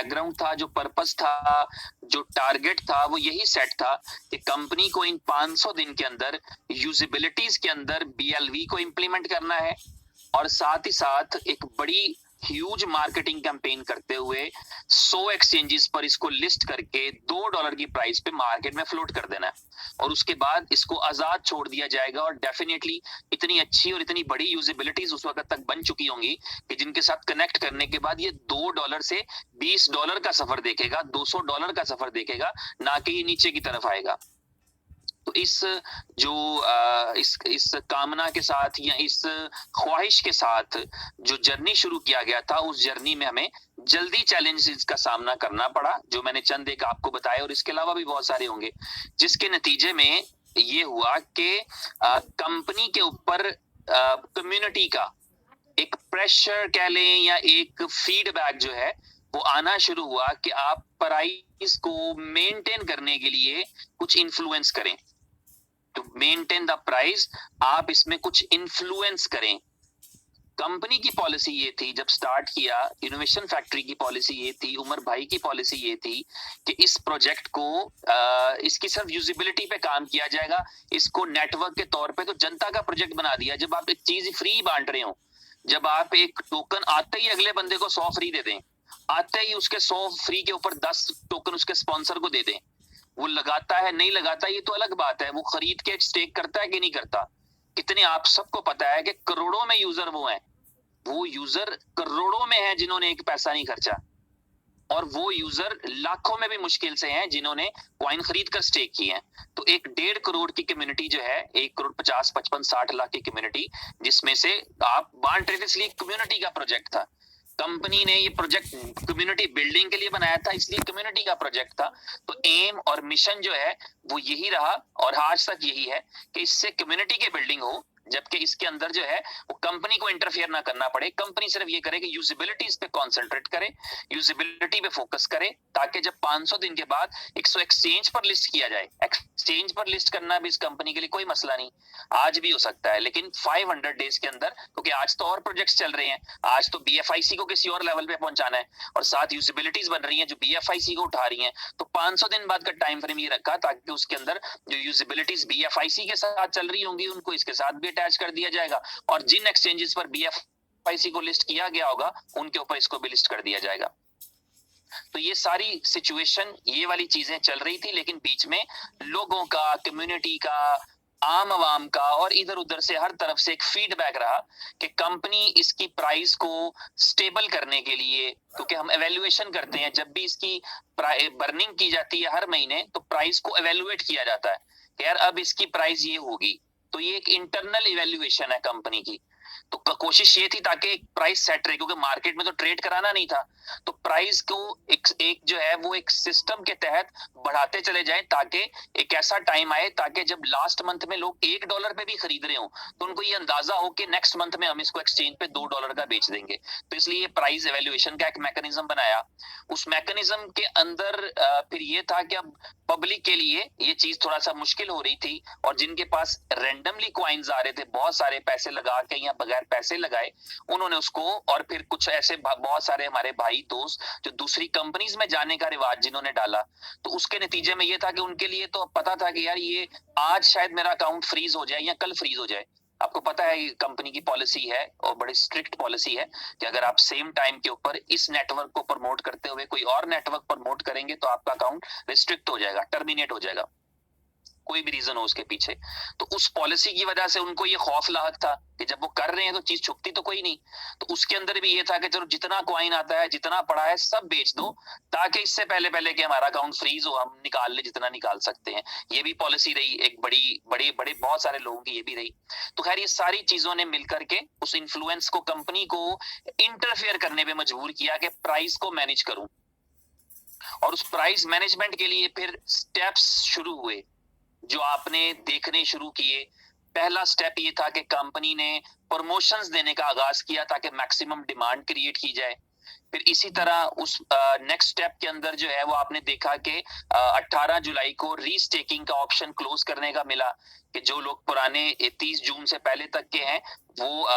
Background था, जो purpose था, जो टारगेट था, वो यही सेट था कि कंपनी को इन 500 दिन के अंदर यूजिबिलिटीज के अंदर बीएलवी को इंप्लीमेंट करना है और साथ ही साथ एक बड़ी ह्यूज मार्केटिंग कैंपेन करते हुए 100 एक्सचेंजेस पर इसको लिस्ट करके $2 की प्राइस पे मार्केट में फ्लोट कर देना है और उसके बाद इसको आजाद छोड़ दिया जाएगा। और डेफिनेटली इतनी अच्छी और इतनी बड़ी यूजिबिलिटीज उस वक्त तक बन चुकी होंगी कि जिनके साथ कनेक्ट करने के बाद ये $2 से $20 का सफर देखेगा, $200 का सफर देखेगा, ना कि ये नीचे की तरफ आएगा। तो इस कामना के साथ या इस ख्वाहिश के साथ जो जर्नी शुरू किया गया था, उस जर्नी में हमें जल्दी चैलेंजेस का सामना करना पड़ा, जो मैंने चंद एक आपको बताया और इसके अलावा भी बहुत सारे होंगे, जिसके नतीजे में ये हुआ कि कंपनी के ऊपर कम्युनिटी का एक प्रेशर कह लें या एक फीडबैक जो है वो आना शुरू हुआ कि आप प्राइस को मेंटेन करने के लिए कुछ इन्फ्लुएंस करें। टू मेंटेन द प्राइस आप इसमें कुछ इन्फ्लुएंस करें। कंपनी की पॉलिसी ये थी, जब स्टार्ट किया इनोवेशन फैक्ट्री की पॉलिसी ये थी, उमर भाई की पॉलिसी ये थी कि इस प्रोजेक्ट को इसकी सिर्फ यूजिबिलिटी पे काम किया जाएगा, इसको नेटवर्क के तौर पे तो जनता का प्रोजेक्ट बना दिया। जब आप एक चीज फ्री बांट रहे हो, जब आप एक टोकन आते ही अगले बंदे को 100 फ्री दे दें, आते ही उसके 100 फ्री के ऊपर 10 टोकन उसके स्पॉन्सर को दे दें, वो लगाता है नहीं लगाता ये तो अलग बात है, वो खरीद के स्टेक करता है कि नहीं करता। कितने आप सबको पता है कि करोड़ों में यूजर वो यूजर करोड़ों में है जिन्होंने एक पैसा नहीं खर्चा, और वो यूजर लाखों में भी मुश्किल से हैं जिन्होंने कॉइन खरीद कर स्टेक किए हैं। तो एक 1.5 करोड़ की कम्युनिटी जो है, 1 करोड़ 50, 55, 60 लाख की कम्युनिटी, जिसमें से आप बांट रहे थे, इसलिए कम्युनिटी का प्रोजेक्ट था। कंपनी ने ये प्रोजेक्ट कम्युनिटी बिल्डिंग के लिए बनाया था, इसलिए कम्युनिटी का प्रोजेक्ट था। तो एम और मिशन जो है वो यही रहा और आज तक यही है कि इससे कम्युनिटी की बिल्डिंग हो, जबकि इसके अंदर जो है वो कंपनी को इंटरफियर ना करना पड़े। कंपनी सिर्फ ये करे कि यूजिबिलिटीज पे कॉन्सेंट्रेट करे, यूजिबिलिटी पे फोकस करे, ताकि जब 500 दिन के बाद 100 एक्सचेंज पर लिस्ट किया जाए, एक्सचेंज पर लिस्ट करना भी इस कंपनी के लिए कोई मसला नहीं, आज भी हो सकता है, लेकिन 500 डेज के अंदर, क्योंकि आज तो और प्रोजेक्ट्स चल रहे हैं, आज तो बीएफआईसी को किसी और लेवल पे पहुंचाना है और साथ यूजिबिलिटीज बन रही हैं जो बीएफआईसी को उठा रही हैं। तो 500 दिन बाद का टाइम फ्रेम ये रखा ताकि उसके अंदर जो यूजिबिलिटीज बीएफआईसी के साथ चल रही होंगी उनको इसके साथ भी अटैच कर दिया जाएगा, और जिन एक्सचेंजेस पर बीएफआईसी को लिस्ट किया गया होगा उनके ऊपर इसको भी लिस्ट कर दिया जाएगा। तो ये सारी सिचुएशन, ये वाली चीजें चल रही थी, लेकिन बीच में लोगों का, कम्युनिटी का, आम आवाम का और इधर उधर से हर तरफ से एक फीडबैक रहा कि कंपनी इसकी प्राइस को स्टेबल करने के लिए, क्योंकि हम एवेल्युएशन करते हैं जब भी इसकी बर्निंग की जाती है हर महीने, तो प्राइस को एवेल्युएट किया जाता है कि यार अब इसकी प्राइस ये होगी। तो ये एक इंटरनल इवेल्युएशन है कंपनी की। तो कोशिश ये थी ताकि एक प्राइस सेट रहे, क्योंकि मार्केट में तो ट्रेड कराना नहीं था, तो प्राइस को एक जो है वो एक सिस्टम के तहत बढ़ाते चले जाएं, ताकि एक ऐसा टाइम आए ताकि जब लास्ट मंथ में लोग $1 पे भी खरीद रहे हो तो उनको ये अंदाजा हो कि नेक्स्ट मंथ में हम इसको एक्सचेंज पे $2 का बेच देंगे। तो इसलिए प्राइस एवेल्युएशन का एक मैकेनिज्म बनाया। उस मैकेनिज्म के अंदर फिर ये था कि अब पब्लिक के लिए ये चीज थोड़ा सा मुश्किल हो रही थी, और जिनके पास रैंडमली कॉइन्स आ रहे थे बहुत सारे पैसे लगा के या बगैर पैसे लगाए, उन्होंने उसको, और फिर कुछ ऐसे बहुत सारे हमारे भाई दोस्त जो दूसरी कंपनीज में जाने का रिवाज जिन्होंने डाला, तो उसके नतीजे में ये था कि उनके लिए तो पता था कि यार ये आज शायद मेरा अकाउंट फ्रीज हो जाए या कल फ्रीज हो जाए। आपको पता है कंपनी की पॉलिसी है और बड़ी स्ट्रिक्ट पॉलिसी है कि अगर आप सेम टाइम के ऊपर इस नेटवर्क को प्रमोट करते हुए कोई और नेटवर्क प्रमोट करेंगे तो आपका अकाउंट रिस्ट्रिक्ट हो जाएगा, टर्मिनेट हो जाएगा, कोई भी रीजन हो उसके पीछे। तो उस पॉलिसी की वजह से उनको ये खौफ लाहक था कि जब वो कर रहे हैं तो चीज छुपती तो कोई नहीं। तो उसके अंदर भी ये था कि चलो जितना कॉइन आता है, जितना पड़ा है सब बेच दो, ताकि इससे पहले पहले कि हमारा अकाउंट फ्रीज हो हम निकाल ले जितना निकाल सकते हैं। ये भी पॉलिसी रही, एक बड़ी बड़े बड़े बहुत सारे लोगों की ये भी रही। तो खैर ये सारी चीजों ने मिलकर के उस इन्फ्लुएंस को, कंपनी को इंटरफेयर करने पे मजबूर किया कि प्राइस को मैनेज करूं। और उस प्राइस मैनेजमेंट के लिए फिर स्टेप्स शुरू हुए जो आपने देखने शुरू किए। पहला स्टेप ये था कि कंपनी ने प्रमोशंस देने का आगाज किया ताकि मैक्सिमम डिमांड क्रिएट की जाए। फिर इसी तरह उस नेक्स्ट स्टेप के अंदर जो है वो आपने देखा कि 18 जुलाई को रीस्टेकिंग का ऑप्शन क्लोज करने का मिला कि जो लोग पुराने 30 जून से पहले तक के हैं वो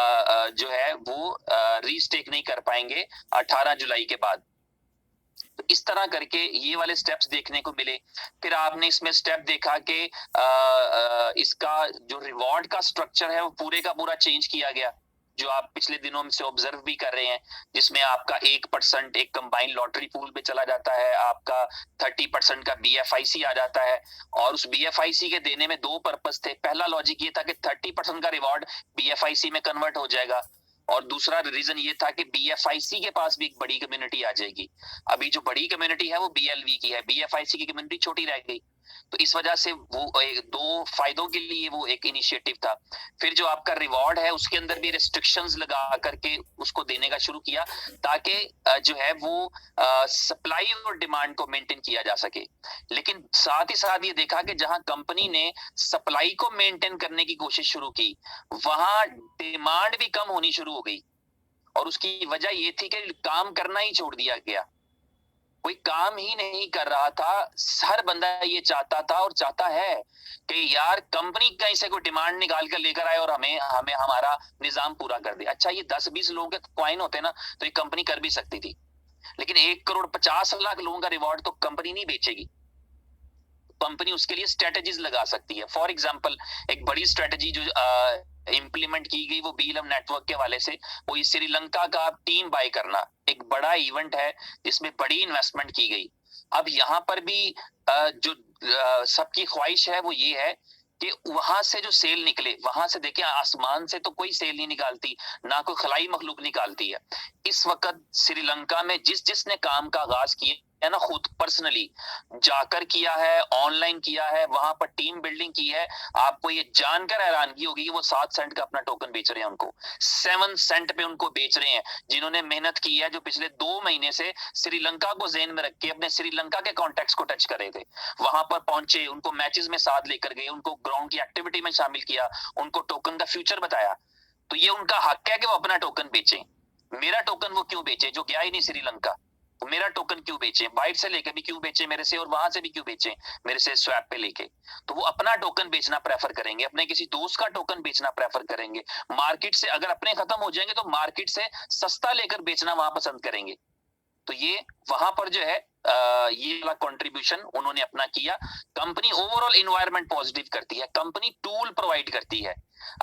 जो है वो रीस्टेक नहीं कर पाएंगे 18 जुलाई के बाद। तो इस तरह करके ये वाले स्टेप्स देखने को मिले। फिर आपने इसमें स्टेप देखा कि इसका जो रिवॉर्ड का स्ट्रक्चर है वो पूरे का पूरा चेंज किया गया, जो आप पिछले दिनों में से ऑब्जर्व भी कर रहे हैं, जिसमें आपका 1% एक कंबाइंड लॉटरी पूल पे चला जाता है, आपका 30% का BFIC आ जाता है। और उस BFIC के देने में दो पर्पस थे। पहला लॉजिक ये था कि 30% का रिवॉर्ड BFIC में कन्वर्ट हो जाएगा, और दूसरा रीजन ये था कि BFIC के पास भी एक बड़ी कम्युनिटी आ जाएगी। अभी जो बड़ी कम्युनिटी है वो BLV की है, BFIC की कम्युनिटी छोटी रह गई। तो इस वजह से वो दो फायदों के लिए वो एक इनिशिएटिव था। फिर जो आपका रिवॉर्ड है उसके अंदर भी रिस्ट्रिक्शंस लगा करके उसको देने का शुरू किया, ताकि जो है वो सप्लाई और डिमांड को मेंटेन किया जा सके। लेकिन साथ ही साथ ये देखा कि जहां कंपनी ने सप्लाई को मेंटेन करने की कोशिश शुरू की, वहां डिमांड भी कम होनी शुरू हो गई। और उसकी वजह ये थी कि काम करना ही छोड़ दिया गया, कोई काम ही नहीं कर रहा था। हर बंदा ये चाहता था और चाहता है कि यार कंपनी कहीं से कोई डिमांड निकाल कर लेकर आए और हमें हमें हमारा निजाम पूरा कर दे। अच्छा, ये 10-20 लोगों के कॉइन होते ना तो ये कंपनी कर भी सकती थी, लेकिन 1,50,00,000 लोगों का रिवॉर्ड तो कंपनी नहीं बेचेगी। कंपनी उसके लिए स्ट्रेटेजीज लगा सकती है। फॉर एग्जांपल, एक बड़ी स्ट्रेटेजी जो इंप्लीमेंट की गई वो बीएलएम नेटवर्क के वाले से, वो श्रीलंका का टीम बाय करना, एक बड़ा इवेंट है जिसमें बड़ी इन्वेस्टमेंट की गई। अब यहाँ पर भी जो सबकी ख्वाहिश है वो ये है कि वहां से जो सेल निकले, वहां से देखिए आसमान से तो कोई सेल नहीं निकालती, ना कोई खलाई मखलूक निकालती है। इस वक्त श्रीलंका में जिसने काम का आगाज किया है ना, खुद पर्सनली जाकर किया है, ऑनलाइन किया है, वहां पर टीम बिल्डिंग की है, आपको ये जानकर हैरानगी होगी कि वो 7 सेंट का अपना टोकन बेच रहे हैं, उनको 7 सेंट पे उनको बेच रहे हैं। जिन्होंने मेहनत की है, जो पिछले 2 महीने से श्रीलंका को जेन में रख के अपने श्रीलंका के कॉन्टेक्ट्स को टच कर रहे थे, वहां पर पहुंचे, उनको मैचेस में साथ लेकर गए, उनको ग्राउंड की एक्टिविटी में शामिल किया, उनको टोकन का फ्यूचर बताया। तो ये उनका हक है कि वो अपना टोकन बेचें। मेरा टोकन वो क्यों बेचे जो गया ही नहीं श्रीलंका? तो मेरा टोकन क्यों बेचे? बाइट से लेके भी क्यों बेचे मेरे से, और वहां से भी क्यों बेचे मेरे से स्वैप पे लेके? तो वो अपना टोकन बेचना प्रेफर करेंगे, अपने किसी दोस्त का टोकन बेचना प्रेफर करेंगे। मार्केट से अगर अपने खत्म हो जाएंगे तो मार्केट से सस्ता लेकर बेचना वहां पसंद करेंगे। तो ये वहां पर जो है ये वाला कंट्रीब्यूशन उन्होंने अपना किया। कंपनी ओवरऑल एनवायरनमेंट पॉजिटिव करती है, कंपनी टूल प्रोवाइड करती है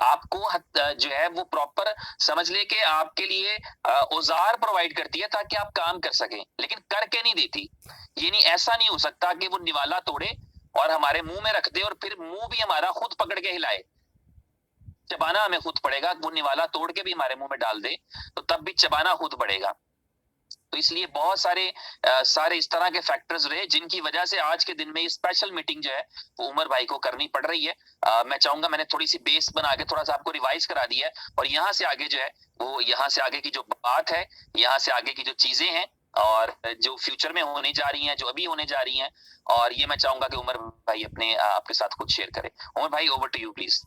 आपको, जो है वो प्रॉपर समझ ले के आपके लिए औजार प्रोवाइड करती है ताकि आप काम कर सकें, लेकिन करके नहीं देती। ये नहीं, ऐसा नहीं हो सकता कि वो निवाला तोड़े और हमारे मुंह में रख दे और फिर मुंह भी हमारा खुद पकड़ के हिलाए। चबाना हमें खुद पड़ेगा, वो निवाला तोड़ के भी हमारे मुंह में डाल दे तो तब भी चबाना खुद पड़ेगा। तो इसलिए बहुत सारे इस तरह के फैक्टर्स रहे जिनकी वजह से आज के दिन में ये स्पेशल मीटिंग जो है वो उमर भाई को करनी पड़ रही है। मैं चाहूंगा, मैंने थोड़ी सी बेस बना के थोड़ा सा आपको रिवाइज करा दिया है, और यहाँ से आगे जो है वो यहाँ से आगे की जो बात है, यहाँ से आगे की जो चीजें हैं और जो फ्यूचर में होने जा रही हैं, जो अभी होने जा रही हैं, और ये मैं चाहूंगा कि उमर भाई अपने आपके साथ कुछ शेयर करें। उमर भाई, ओवर टू यू प्लीज।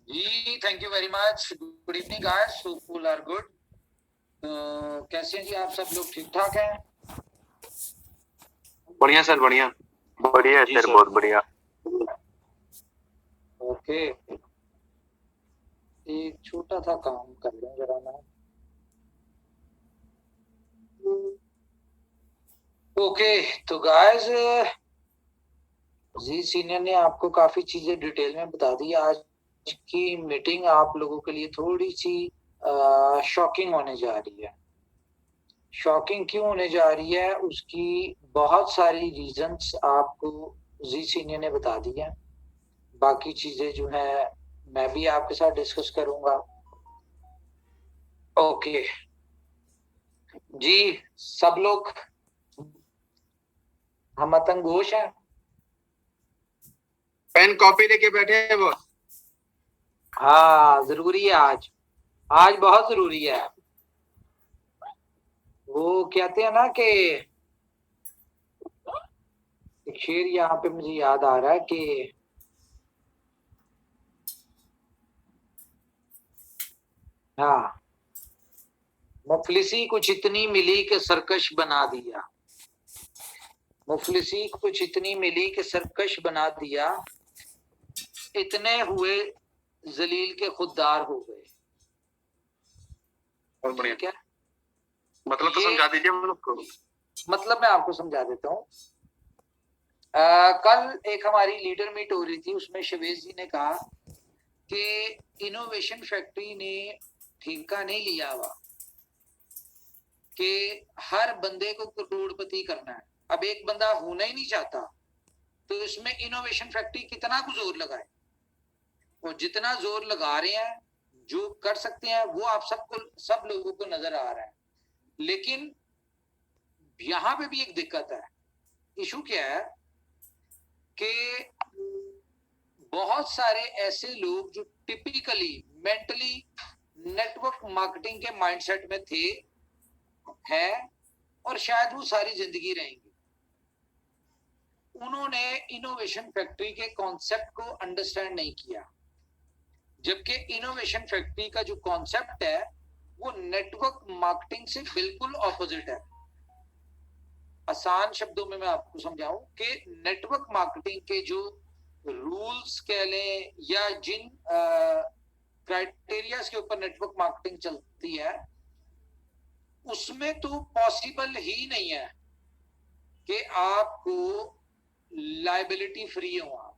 जी, thank you very much. Good evening guys, hope all are good. कैसे हैं जी आप सब लोग? ठीक ठाक हैं? बढ़िया सर, बढ़िया बढ़िया है सर, बहुत बढ़िया। ओके, एक छोटा सा काम कर लूं जरा मैं। ओके, तो गाइस जी सीनियर ने आपको काफी चीजें डिटेल में बता दी। आज की मीटिंग आप लोगों के लिए थोड़ी सी शॉकिंग होने जा रही है। शॉकिंग क्यों होने जा रही है, उसकी बहुत सारी रीजंस आपको जी सीनियर ने बता दी है। बाकी चीजें जो है मैं भी आपके साथ डिस्कस करूंगा। ओके जी, सब लोग हम मतंगोश हैं। पेन कॉपी लेके बैठे हैं बॉस। हाँ, जरूरी है, आज बहुत जरूरी है। वो कहते हैं ना कि एक शेर यहाँ पे मुझे याद आ रहा है कि हाँ, मुफलिसी कुछ इतनी मिली कि सरकश बना दिया। मुफलिसी कुछ इतनी मिली कि सरकश बना दिया, इतने हुए जलील के खुददार हो गए। बहुत बढ़िया। ठीक है, मतलब तो ये- समझा दीजिए हम लोग को। मतलब मैं आपको समझा देता हूँ। कल एक हमारी लीडर मीट हो रही थी, उसमें शिवेश जी ने कहा कि इनोवेशन फैक्ट्री ने ठेका नहीं लिया हुआ कि हर बंदे को करोड़पति करना है। अब एक बंदा होना ही नहीं चाहता, तो इसमें इनोवेशन फैक्ट्री कितना कुछ जोर लगाए, और जितना जोर लगा रहे हैं, जो कर सकते हैं वो आप सबको, सब लोगों को नजर आ रहा है। लेकिन यहां पे भी एक दिक्कत है। इशू क्या है कि बहुत सारे ऐसे लोग जो टिपिकली मेंटली नेटवर्क मार्केटिंग के माइंडसेट में थे, हैं, और शायद वो सारी जिंदगी रहेंगे, उन्होंने इनोवेशन फैक्ट्री के कॉन्सेप्ट को अंडरस्टैंड नहीं किया। जबकि इनोवेशन फैक्ट्री का जो कॉन्सेप्ट है वो नेटवर्क मार्केटिंग से बिल्कुल ऑपोजिट है। आसान शब्दों में मैं आपको समझाऊं कि नेटवर्क मार्केटिंग के जो रूल्स कह लें या जिन क्राइटेरियाज के ऊपर नेटवर्क मार्केटिंग चलती है, उसमें तो पॉसिबल ही नहीं है कि आपको लायबिलिटी फ्री हो आप।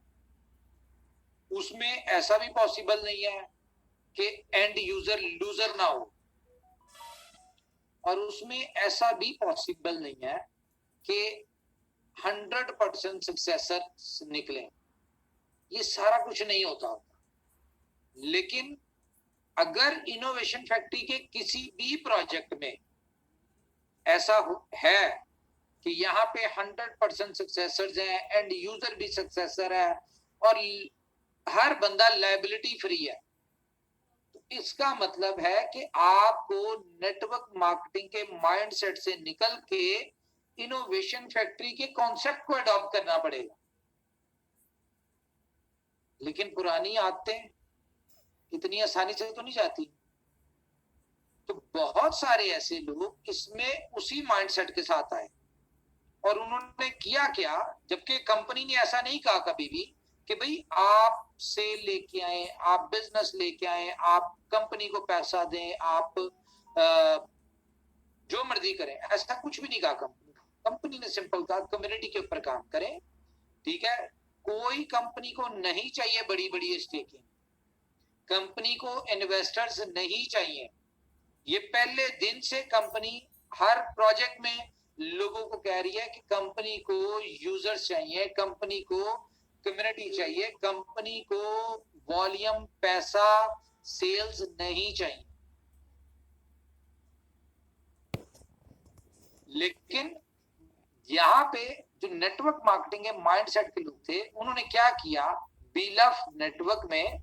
उसमें ऐसा भी पॉसिबल नहीं है कि एंड यूजर लूजर ना हो, और उसमें ऐसा भी पॉसिबल नहीं है कि 100% सक्सेसर निकले। ये सारा कुछ नहीं होता। लेकिन अगर इनोवेशन फैक्ट्री के किसी भी प्रोजेक्ट में ऐसा है कि यहाँ पे 100% सक्सेसर्स हैं, एंड यूजर भी सक्सेसर है, और हर बंदा लायबिलिटी फ्री है, तो इसका मतलब है कि आपको नेटवर्क मार्केटिंग के माइंडसेट से निकल के इनोवेशन फैक्ट्री के कॉन्सेप्ट को अडॉप्ट करना पड़ेगा। लेकिन पुरानी आदतें इतनी आसानी से तो नहीं जाती। तो बहुत सारे ऐसे लोग इसमें उसी माइंडसेट के साथ आए, और उन्होंने किया क्या, जबकि कंपनी ने ऐसा नहीं कहा कभी भी कि भाई आप सेल लेके आए, आप बिजनेस लेके आए, आप कंपनी को पैसा दें, आप जो मर्जी करें, ऐसा कुछ भी नहीं कहा कंपनी ने सिंपल कहा कम्युनिटी के ऊपर काम करें। ठीक है, कोई कंपनी को नहीं चाहिए बड़ी बड़ी स्टेकिंग, कंपनी को इन्वेस्टर्स नहीं चाहिए। ये पहले दिन से कंपनी हर प्रोजेक्ट में लोगों को कह रही है कि कंपनी को यूजर्स चाहिए, कंपनी को कम्युनिटी चाहिए, कंपनी को वॉल्यूम, पैसा, सेल्स नहीं चाहिए। लेकिन यहाँ पे जो नेटवर्क मार्केटिंग के माइंडसेट के लोग थे, उन्होंने क्या किया, बीलफ नेटवर्क में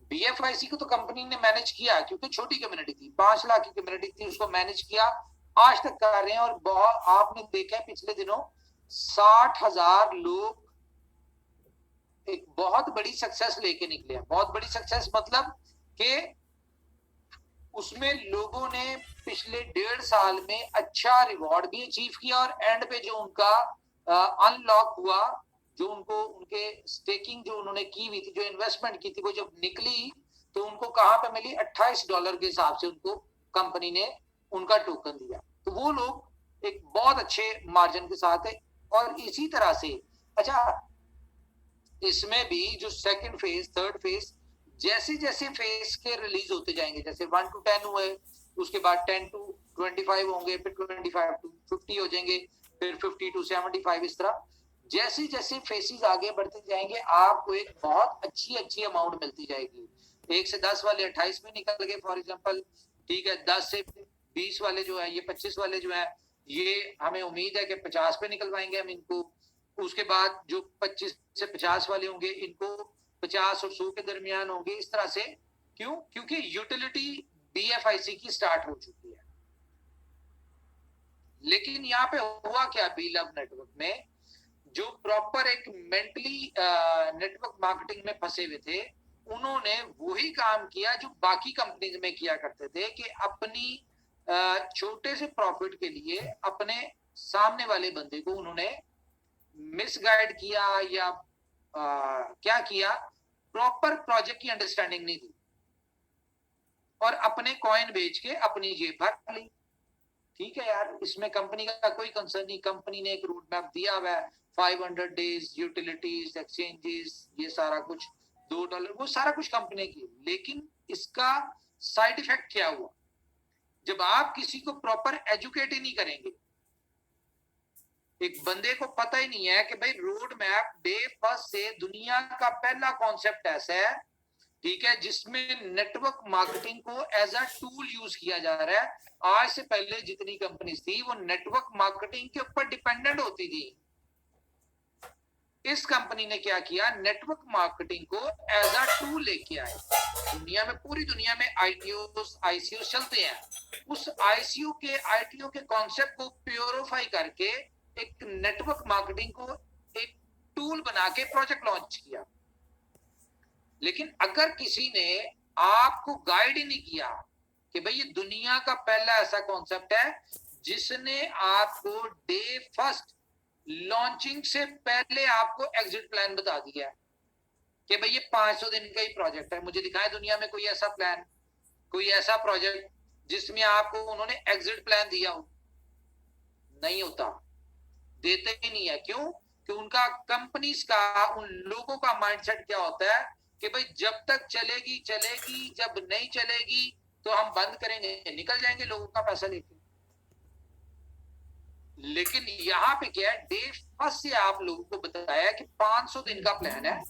बीएफआईसी को तो कंपनी ने मैनेज किया, क्योंकि छोटी कम्युनिटी थी, 5 लाख की कम्युनिटी थी, उसको मैनेज किया, आज तक कर रहे हैं। और बहुत आपने देखा है पिछले दिनों 60,000 लोग एक बहुत बड़ी सक्सेस लेके निकले हैं। बहुत बड़ी सक्सेस मतलब कि उसमें लोगों ने पिछले 1.5 साल में अच्छा रिवॉर्ड भी अचीव किया, और एंड पे जो उनका अनलॉक हुआ, जो उनको उनके स्टेकिंग जो उन्होंने की हुई थी, जो इन्वेस्टमेंट की थी, वो जब निकली तो उनको कहां पे मिली, $28 के हिसाब से उनको कंपनी ने उनका टोकन दिया। तो वो लोग एक बहुत अच्छे मार्जिन के साथ है। और इसी तरह से अच्छा, इसमें भी जो सेकंड फेज, थर्ड फेज, जैसे जैसे फेज के रिलीज होते जाएंगे, जैसे 1 to 10 हुए, उसके बाद 10 to 25 होंगे, फिर 25 to 50 हो जाएंगे, फिर 50 to 75, इस तरह जैसे जैसे फेसेस आगे बढ़ते जाएंगे, आपको एक बहुत अच्छी अमाउंट मिलती जाएगी। 1 से 10 वाले 28 में निकल गए फॉर एग्जांपल, ठीक है, 10 से 20 वाले जो है, ये 25 वाले जो है, ये हमें उम्मीद है कि 50 पे निकलवाएंगे हम इनको। उसके बाद जो 25 से 50 वाले होंगे, इनको 50 और 100 के दरमियान होंगे, इस तरह से। क्यों? क्योंकि यूटिलिटी बीएफआईसी की स्टार्ट हो चुकी है। लेकिन यहाँ पे हुआ क्या, बीलव नेटवर्क में जो प्रॉपर एक मेंटली नेटवर्क मार्केटिंग में फंसे हुए थे, उन्होंने वही काम किया जो बाकी कंपनीज में किया करते थे, कि अपनी छोटे से प्रॉफिट के लिए अपने सामने वाले बंदे को उन्होंने मिसगाइड किया, या क्या किया, प्रॉपर प्रोजेक्ट की अंडरस्टैंडिंग नहीं दी, और अपने कॉइन बेच के अपनी जेब भर ली। ठीक है यार, इसमें कंपनी का कोई कंसर्न नहीं, कंपनी ने एक रूट मैप दिया हुआ है, 500 डेज, यूटिलिटीज, एक्सचेंजेस, ये सारा कुछ, $2, वो सारा कुछ कंपनी की। लेकिन इसका साइड इफेक्ट क्या हुआ? जब आप किसी को प्रॉपर एजुकेट ही नहीं करेंगे, एक बंदे को पता ही नहीं है कि भाई रोड मैप डे फर्स्ट से दुनिया का पहला कॉन्सेप्ट ऐसा है, ठीक है, जिसमें नेटवर्क मार्केटिंग को एज अ टूल यूज किया जा रहा है। आज से पहले जितनी कंपनीज थी वो नेटवर्क मार्केटिंग के ऊपर डिपेंडेंट होती थी। इस कंपनी ने क्या किया, नेटवर्क मार्केटिंग को एज अ टूल लेके आए। दुनिया में, पूरी दुनिया में आईसीओ चलते हैं, उस आईसीओ के आईटीओ के कॉन्सेप्ट को प्योरीफाई करके एक नेटवर्क मार्केटिंग को एक टूल बना के प्रोजेक्ट लॉन्च किया। लेकिन अगर किसी ने आपको गाइड ही नहीं किया कि भाई ये दुनिया का पहला ऐसा कॉन्सेप्ट है जिसने आपको डे फर्स्ट लॉन्चिंग से पहले आपको एग्जिट प्लान बता दिया है कि भाई ये 500 दिन का ही प्रोजेक्ट है, मुझे दिखाए दुनिया में कोई ऐसा प्लान, कोई ऐसा प्रोजेक्ट जिसमें आपको उन्होंने एग्जिट प्लान दिया हो। नहीं होता, देते ही नहीं है। क्यों? कि उनका कंपनीज का, उन लोगों का माइंडसेट क्या होता है कि भाई जब तक चलेगी चलेगी, जब नहीं चलेगी तो हम बंद करेंगे, निकल जाएंगे लोगों का पैसा लेके। लेकिन यहाँ पे क्या है, डे फर्स्ट से आप लोगों को बताया कि 500 दिन का प्लान है।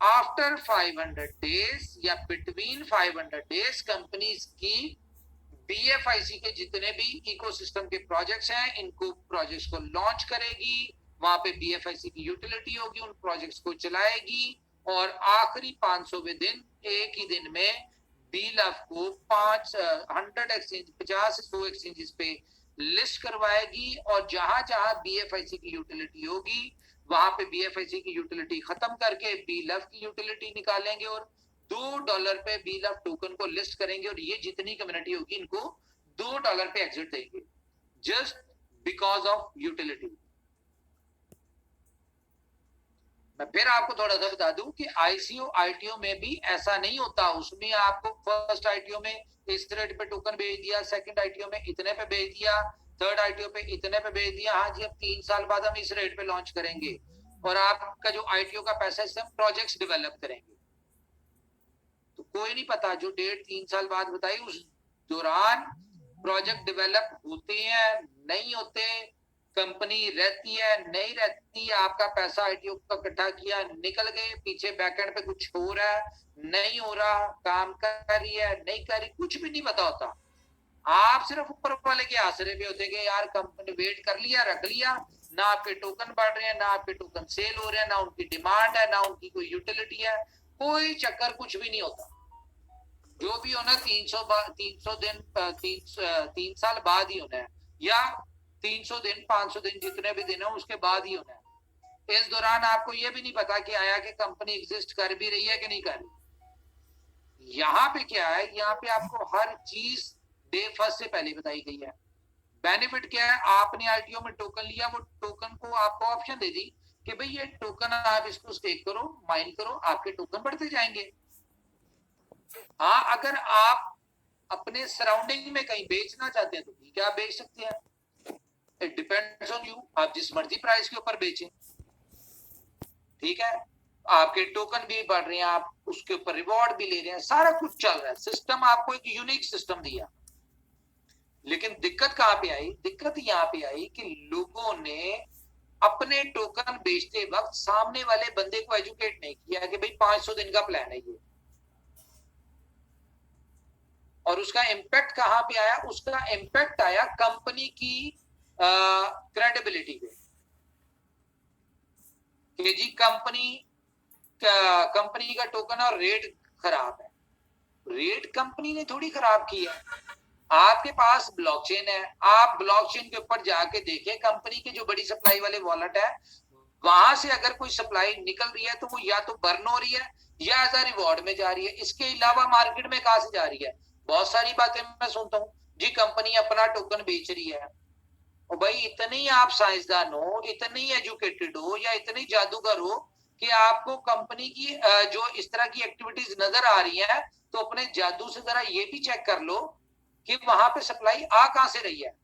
आफ्टर 500 डेज या बिटवीन 500 डेज कंपनीज की बीएफआईसी के जितने भी इकोसिस्टम के प्रोजेक्ट्स हैं, इनको प्रोजेक्ट्स को लॉन्च करेगी, वहां पे बीएफआईसी की यूटिलिटी होगी, उन प्रोजेक्ट्स को चलाएगी, और आखिरी 500वें दिन, एक ही दिन में बीलफ को 100 एक्सचेंज, 50 से 100 एक्सचेंजेस पे लिस्ट करवाएगी, और जहां जहां बीएफआईसी की यूटिलिटी होगी वहां पे बीएफआईसी की यूटिलिटी खत्म करके बीलफ की यूटिलिटी निकालेंगे और $2 पे बीलफ टोकन को लिस्ट करेंगे, और ये जितनी कम्युनिटी होगी इनको $2 पे एग्जिट देंगे, जस्ट बिकॉज ऑफ यूटिलिटी। मैं फिर आपको थोड़ा सा बता दूं कि आईसीओ आईटीओ में भी ऐसा नहीं होता। उसमें आपको फर्स्ट आईटीओ में इस रेट पे टोकन भेज दिया, सेकंड आईटीओ में इतने पे भेज दिया, थर्ड आईटीओ पे इतने पे भेज दिया, हाँ जी अब 3 साल बाद हम इस रेट पे लॉन्च करेंगे, और आपका जो आईटीओ का पैसा है हम प्रोजेक्ट्स डेवलप करेंगे। तो कोई नहीं पता, जो डेट 3 साल बाद बताई उस दौरान प्रोजेक्ट डेवलप होते हैं नहीं होते, कंपनी रहती है नहीं रहती, आपका पैसा आईटीओ का इकट्ठा किया, निकल गए, पीछे बैकएंड पे कुछ हो रहा है नहीं हो रहा, काम कर रही है नहीं कर रही, कुछ भी नहीं पता होता। आप सिर्फ ऊपर वाले के आसरे पे होते कि यार कंपनी वेट कर लिया, रख लिया, ना आपके टोकन बढ़ रहे हैं, ना आपके टोकन सेल हो रहे हैं, ना उनकी डिमांड है, ना उनकी कोई यूटिलिटी है, कोई चक्कर कुछ भी नहीं होता। जो भी होना 300 दिन 3 साल बाद ही होना है, या 300 दिन 500 दिन जितने भी दिन है उसके बाद ही होना है। इस दौरान आपको ये भी नहीं पता कि आया कि कंपनी एग्जिस्ट कर भी रही है कि नहीं कर रही। यहाँ पे क्या है, यहाँ पे आपको हर चीज डे फर्स्ट से पहले बताई गई है। बेनिफिट क्या है, आपने आईटीओ में टोकन लिया, वो टोकन को आपको ऑप्शन दे दी कि भाई ये टोकन आप इसको स्टेक करो, माइन करो, आपके टोकन बढ़ते जाएंगे। हाँ, अगर आप अपने सराउंडिंग में कहीं बेचना चाहते हैं तो ठीक है, आप बेच सकते हैं, इट डिपेंड्स ऑन यू, आप जिस मर्जी प्राइस के ऊपर बेचें, ठीक है, आपके टोकन भी बढ़ रहे हैं, आप उसके ऊपर रिवॉर्ड भी ले रहे हैं, सारा कुछ चल रहा है, सिस्टम आपको एक यूनिक सिस्टम दिया। लेकिन दिक्कत कहां पे आई, दिक्कत यहाँ पे आई कि लोगों ने अपने टोकन बेचते वक्त सामने वाले बंदे को एजुकेट नहीं किया कि भाई 500 दिन का प्लान है ये, और उसका इम्पैक्ट कहां पे आया, उसका इम्पैक्ट आया कंपनी की क्रेडिबिलिटी पे कि जी कंपनी का टोकन और रेट खराब है। रेट कंपनी ने थोड़ी खराब की है, आपके पास ब्लॉकचेन है, आप ब्लॉकचेन के ऊपर जाके देखें कंपनी के जो बड़ी सप्लाई वाले वॉलेट है, वहां से अगर कोई सप्लाई निकल रही है तो वो या तो बर्न हो रही है या एज अ रिवॉर्ड में जा रही है। इसके अलावा मार्केट में कहां से जा रही है? बहुत सारी बातें मैं सुनता हूँ जी कंपनी अपना टोकन बेच रही है, और भाई इतने आप साइंसदान हो, इतने एजुकेटेड हो, या इतने जादूगर हो कि आपको कंपनी की जो इस तरह की एक्टिविटीज नजर आ रही है तो अपने जादू से जरा ये भी चेक कर लो कि वहां पे सप्लाई आ कहां से रही है।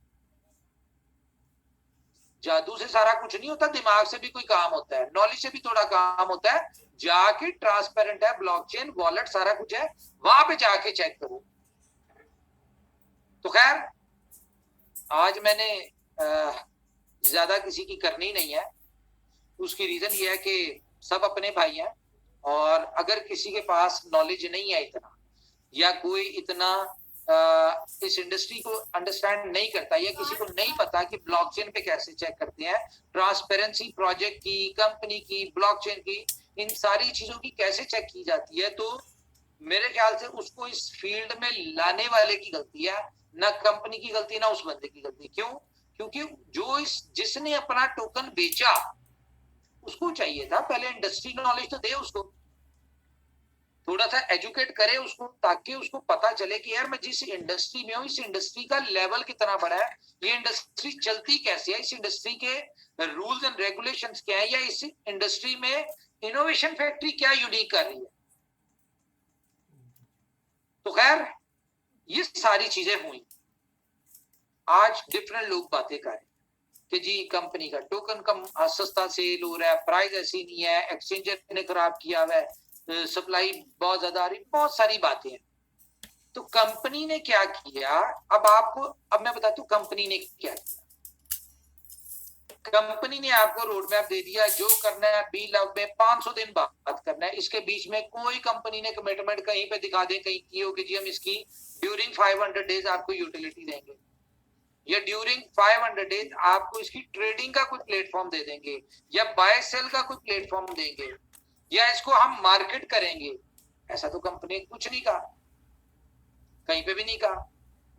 जादू से सारा कुछ नहीं होता, दिमाग से भी कोई काम होता है, नॉलेज से भी थोड़ा काम होता है। जाके ट्रांसपेरेंट है ब्लॉकचेन, वॉलेट, सारा कुछ है, वहां पे जाके चेक करो। तो खैर आज मैंने ज्यादा किसी की करनी नहीं है। उसकी रीजन ये है कि सब अपने भाई हैं, और अगर किसी के पास नॉलेज नहीं है इतना, या कोई इतना इस इंडस्ट्री को अंडरस्टैंड नहीं करता, या किसी को नहीं पता कि ब्लॉकचेन पे कैसे चेक करते हैं, ट्रांसपेरेंसी प्रोजेक्ट की, कंपनी की, ब्लॉकचेन की, इन सारी चीजों की कैसे चेक की जाती है, तो मेरे ख्याल से उसको इस फील्ड में लाने वाले की गलती है, ना कंपनी की गलती, ना उस बंदे की गलती। क्यों? क्योंकि जिसने अपना टोकन बेचा, उसको चाहिए था पहले इंडस्ट्री नॉलेज तो दे उसको, थोड़ा सा एजुकेट करे उसको, ताकि उसको पता चले कि यार मैं जिस इंडस्ट्री में हूँ, इस इंडस्ट्री का लेवल कितना बड़ा है, ये इंडस्ट्री चलती कैसे है, इस इंडस्ट्री के रूल्स एंड रेगुलेशंस क्या है, या इस इंडस्ट्री में इनोवेशन फैक्ट्री क्या यूनिक कर रही है। तो खैर ये सारी चीजें हुई। आज डिफरेंट लोग बातें कर रहे हैं कि जी कंपनी का टोकन कम सस्ता सेल हो रहा है, प्राइस ऐसी नहीं है, एक्सचेंजर ने खराब किया हुआ है, सप्लाई बहुत ज्यादा आ रही, बहुत सारी बातें हैं। तो कंपनी ने क्या किया, अब मैं बताता हूँ कंपनी ने क्या किया। कंपनी ने आपको रोड मैप दे दिया, जो करना है बी लव में 500 दिन बात करना है। इसके बीच में कोई कंपनी ने कमिटमेंट कहीं पे दिखा दे, कहीं की हो कि जी हम इसकी ड्यूरिंग 500 डेज आपको यूटिलिटी देंगे, या ड्यूरिंग 500 डेज आपको इसकी ट्रेडिंग का कोई प्लेटफॉर्म दे देंगे, या बाय सेल का कोई प्लेटफॉर्म देंगे, या इसको हम मार्केट करेंगे, ऐसा तो कंपनी ने कुछ नहीं कहा, कहीं पे भी नहीं कहा।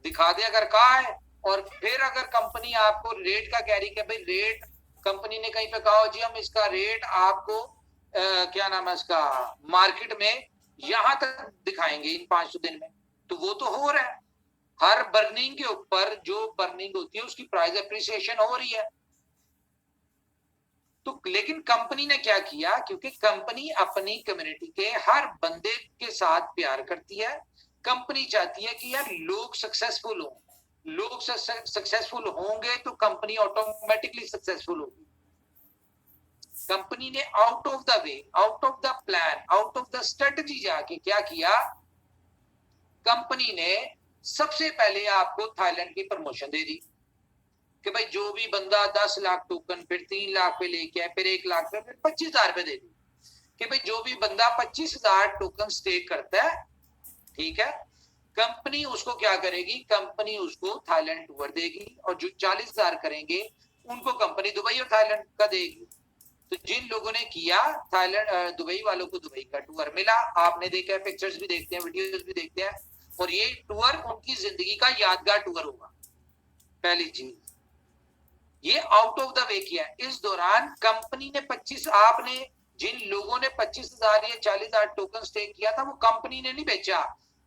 दिखा दे अगर कहा है, और फिर अगर कंपनी आपको रेट का कह रही है, भाई रेट कंपनी ने कहीं पे कहा जी हम इसका रेट आपको क्या नाम है इसका मार्केट में यहां तक दिखाएंगे इन 500 दिन में, तो वो तो हो रहा है। हर बर्निंग के ऊपर जो बर्निंग होती है उसकी प्राइस एप्रिसिएशन हो रही है। तो लेकिन कंपनी ने क्या किया, क्योंकि कंपनी अपनी कम्युनिटी के हर बंदे के साथ प्यार करती है, कंपनी चाहती है कि यार लोग सक्सेसफुल हो, लोग सक्सेसफुल होंगे तो कंपनी ऑटोमेटिकली सक्सेसफुल होगी। कंपनी ने out of the way, out of the plan, out of the strategy जाके क्या किया, कंपनी ने सबसे पहले आपको थाईलैंड की प्रमोशन दे दी कि भाई जो भी बंदा 10 लाख टोकन, फिर 3 लाख पे लेके आए, फिर 1 लाख पे, फिर 25,000 पे दे दी कि भाई जो भी बंदा 25,000 टोकन स्टेक करता है, ठीक है, कंपनी उसको क्या करेगी, कंपनी उसको थाईलैंड टूर देगी, और जो 40,000 करेंगे उनको कंपनी दुबई और थाईलैंड का देगी। तो जिन लोगों ने किया, थाईलैंड दुबई वालों को दुबई का टूर मिला, आपने देखा है, पिक्चर्स भी देखते हैं, वीडियोस भी देखते हैं, और ये टूर उनकी जिंदगी का यादगार टूर होगा। पहली चीज ये आउट ऑफ द वे किया। इस दौरान कंपनी ने 25, आपने जिन लोगों ने 25,000 या 40,000 टोकन स्टेक किया था, वो कंपनी ने नहीं बेचा,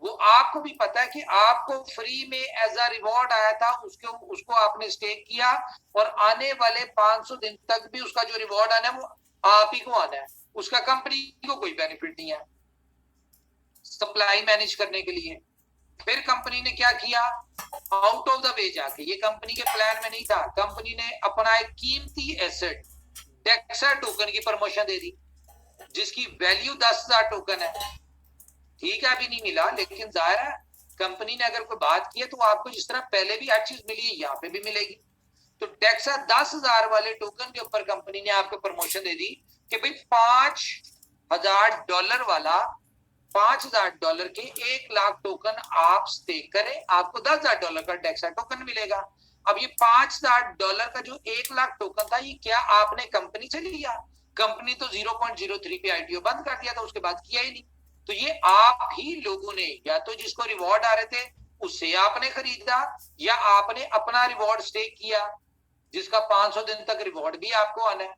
वो आपको भी पता है कि आपको फ्री में एज अ रिवॉर्ड आया था, उसको आपने स्टेक किया, और आने वाले 500 दिन तक भी उसका जो रिवॉर्ड आना है वो आप ही को आना है, उसका कंपनी को कोई बेनिफिट नहीं है सप्लाई मैनेज करने के लिए। फिर कंपनी ने क्या किया, आउट ऑफ द वे जाके, ये कंपनी के प्लान में नहीं था, कंपनी ने अपना एक कीमती एसेट डेक्सा टोकन की प्रमोशन दे दी, जिसकी वैल्यू 10,000 टोकन है। ठीक है, अभी नहीं मिला, लेकिन जाहिर है कंपनी ने अगर कोई बात की है तो आपको जिस तरह पहले भी हर चीज मिली है, यहाँ पे भी मिलेगी। तो डेक्सा 10,000 वाले टोकन के ऊपर कंपनी ने आपको प्रमोशन दे दी कि भाई $5,000 वाला, $5,000 के 1 लाख टोकन आप स्टेक करें, आपको $10,000 का डेक्सा टोकन मिलेगा। अब ये $5,000 का जो 1 लाख टोकन था, ये क्या आपने कंपनी से लिया? कंपनी तो 0.03 पे आईटीओ बंद कर दिया था, उसके बाद किया ही नहीं। तो ये आप ही लोगों ने, या तो जिसको रिवॉर्ड आ रहे थे उससे आपने खरीदा, या आपने अपना रिवॉर्ड स्टेक किया जिसका 500 दिन तक रिवॉर्ड भी आपको आना है।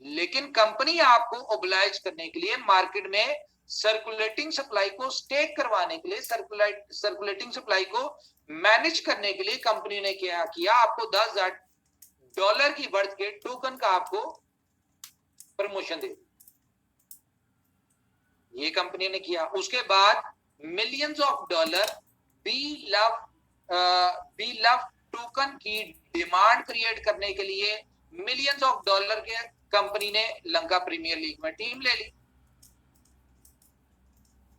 लेकिन कंपनी आपको ओब्लाइज करने के लिए मार्केट में सर्कुलेटिंग सप्लाई को स्टेक करवाने के लिए, सर्कुलेटिंग सप्लाई को मैनेज करने के लिए कंपनी ने क्या किया, आपको $10,000 की वर्थ के टोकन का आपको प्रमोशन दे दी। ये कंपनी ने किया। उसके बाद millions of dollar B Love token की डिमांड क्रिएट करने के लिए मिलियंस ऑफ डॉलर के कंपनी ने लंका प्रीमियर लीग में टीम ले ली।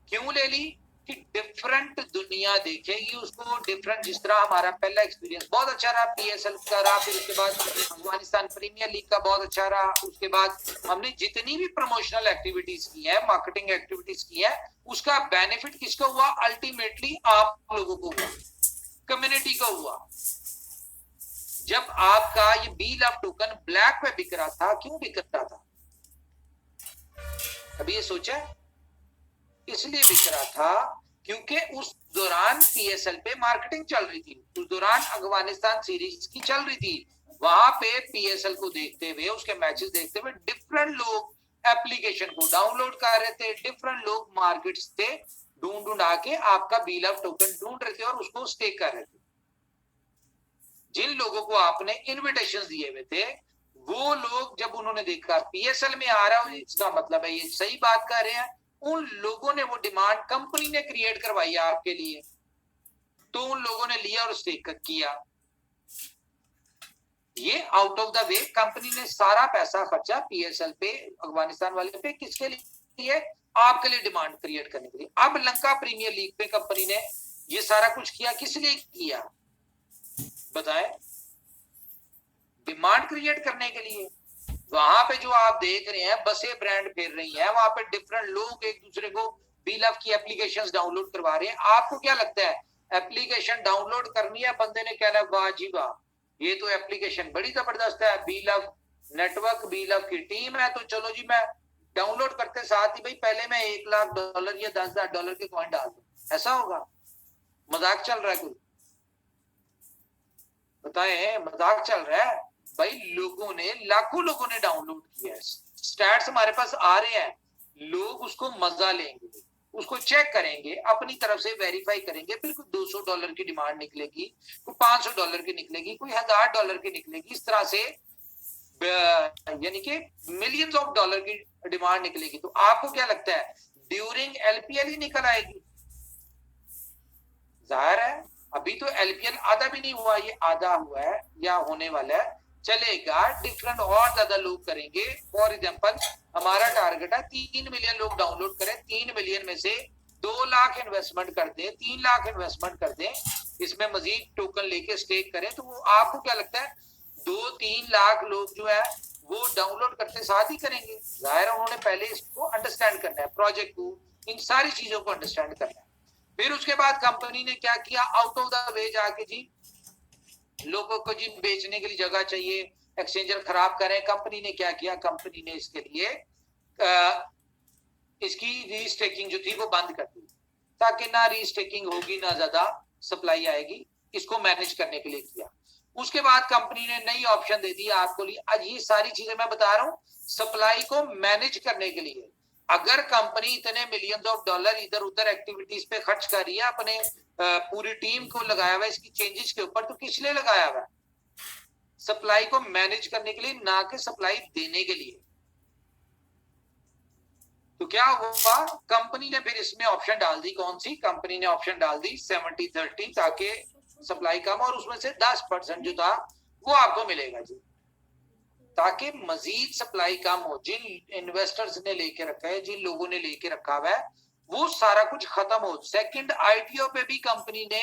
क्यों ले ली? कि डिफरेंट दुनिया देखेगी उसको, डिफरेंट, जिस तरह हमारा पहला एक्सपीरियंस बहुत अच्छा रहा पीएसएल का रहा, फिर उसके बाद अफगानिस्तान प्रीमियर लीग का बहुत अच्छा रहा, उसके बाद हमने जितनी भी प्रमोशनल एक्टिविटीज की है, मार्केटिंग एक्टिविटीज की है, उसका बेनिफिट किसको हुआ? अल्टीमेटली आप लोगों को हुआ, कम्युनिटी को हुआ। जब आपका ये बी लव टोकन ब्लैक पे बिक रहा था, क्यों बिक रहा था? कभी ये सोचा? इसलिए बिक रहा था क्योंकि उस दौरान पीएसएल पे मार्केटिंग चल रही थी, उस दौरान अफगानिस्तान सीरीज की चल रही थी। वहां पे पीएसएल को देखते हुए, उसके मैचेस देखते हुए डिफरेंट लोग एप्लीकेशन को डाउनलोड कर रहे थे, डिफरेंट लोग मार्केट से ढूंढ आके आपका बी लव टोकन ढूंढ रहे थे और उसको स्टेक कर रहे थे। जिन लोगों को आपने इन्विटेशन दिए हुए थे, वो लोग जब उन्होंने देखा पीएसएल में आ रहा है, इसका मतलब है ये सही बात कर रहे हैं, उन लोगों ने वो डिमांड कंपनी ने क्रिएट करवाई आपके लिए, तो उन लोगों ने लिया और स्टेक किया। ये out of the way company ने सारा पैसा खर्चा पीएसएल पे, अफगानिस्तान वाले पे, किसके लिए? आपके लिए डिमांड क्रिएट करने के लिए। अब लंका प्रीमियर लीग पे कंपनी ने ये सारा कुछ किया, किस लिए किया बताएं? डिमांड क्रिएट करने के लिए। वहां पे जो आप देख रहे हैं बसें ब्रांड फेर रही हैं, वहां पे डिफरेंट लोग एक दूसरे को बी लव की एप्लीकेशंस डाउनलोड करवा रहे हैं। आपको क्या लगता है? एप्लीकेशन डाउनलोड करनी है, बंदे ने कहना वाह जी वाह, ये तो एप्लीकेशन बड़ी जबरदस्त है, B Love Network, B Love की टीम है, तो चलो जी मैं डाउनलोड करते साथ ही भाई पहले मैं $1,00,000 या $10,000 के कॉइन डाल दूं। ऐसा होगा? मजाक चल रहा है कोई? बताएं, मजाक चल रहा है? भाई लोगों ने, लाखों लोगों ने डाउनलोड किया है, स्टैट्स हमारे पास आ रहे हैं, लोग उसको मजा लेंगे, उसको चेक करेंगे, अपनी तरफ से वेरीफाई करेंगे, फिर कोई $200 की डिमांड निकलेगी, कोई $500 की निकलेगी, कोई $1,000 की निकलेगी, इस तरह से यानी कि मिलियंस ऑफ डॉलर की डिमांड निकलेगी। तो आपको क्या लगता है ड्यूरिंग एलपीएल ही निकल आएगी? जाहिर है अभी तो एलपीएल आधा भी नहीं हुआ, ये आधा हुआ है या होने वाला है, चलेगा, डिफरेंट और ज्यादा लोग करेंगे। फॉर एग्जांपल हमारा टारगेट है 3 मिलियन लोग डाउनलोड करें, 3 मिलियन में से 2 लाख इन्वेस्टमेंट कर दें, 3 लाख इन्वेस्टमेंट कर दें, इसमें मजीद टोकन लेके स्टेक करें, तो वो आपको क्या लगता है 2-3 लाख लोग जो है वो डाउनलोड करते साथ ही करेंगे? जाहिर है उन्होंने पहले इसको अंडरस्टैंड करना है, प्रोजेक्ट को, इन सारी चीजों को अंडरस्टैंड करना है। फिर उसके बाद कंपनी ने क्या किया? आउट ऑफ द वे जाके जी लोगों को जी बेचने के लिए जगह चाहिए, एक्सचेंजर खराब करें, कंपनी ने क्या किया? कंपनी ने इसके लिए इसकी रीस्टेकिंग जो थी वो बंद कर दी, ताकि ना रीस्टेकिंग होगी ना ज्यादा सप्लाई आएगी, इसको मैनेज करने के लिए किया। उसके बाद कंपनी ने नई ऑप्शन दे दी आपको लिए। आज ये सारी चीजें मैं बता रहा हूँ सप्लाई को मैनेज करने के लिए। अगर कंपनी इतने मिलियंस ऑफ डॉलर इधर उधर एक्टिविटीज पे खर्च कर रही है, अपने पूरी टीम को लगाया हुआ है इसकी चेंजेस के ऊपर, तो किस लिए लगाया हुआ है? सप्लाई को मैनेज करने के लिए, ना कि सप्लाई देने के लिए। तो क्या हुआ? कंपनी ने फिर इसमें ऑप्शन डाल दी, कौन सी? कंपनी ने ऑप्शन डाल दी 70-30, ताकि सप्लाई कम और उसमें से 10% जो था वो आपको मिलेगा जी, ताकि मजीद सप्लाई कम हो। जिन इन्वेस्टर्स ने लेके रखा है, जिन लोगों ने लेके रखा हुआ है, वो सारा कुछ खत्म हो। सेकंड आईपीओ पे भी कंपनी ने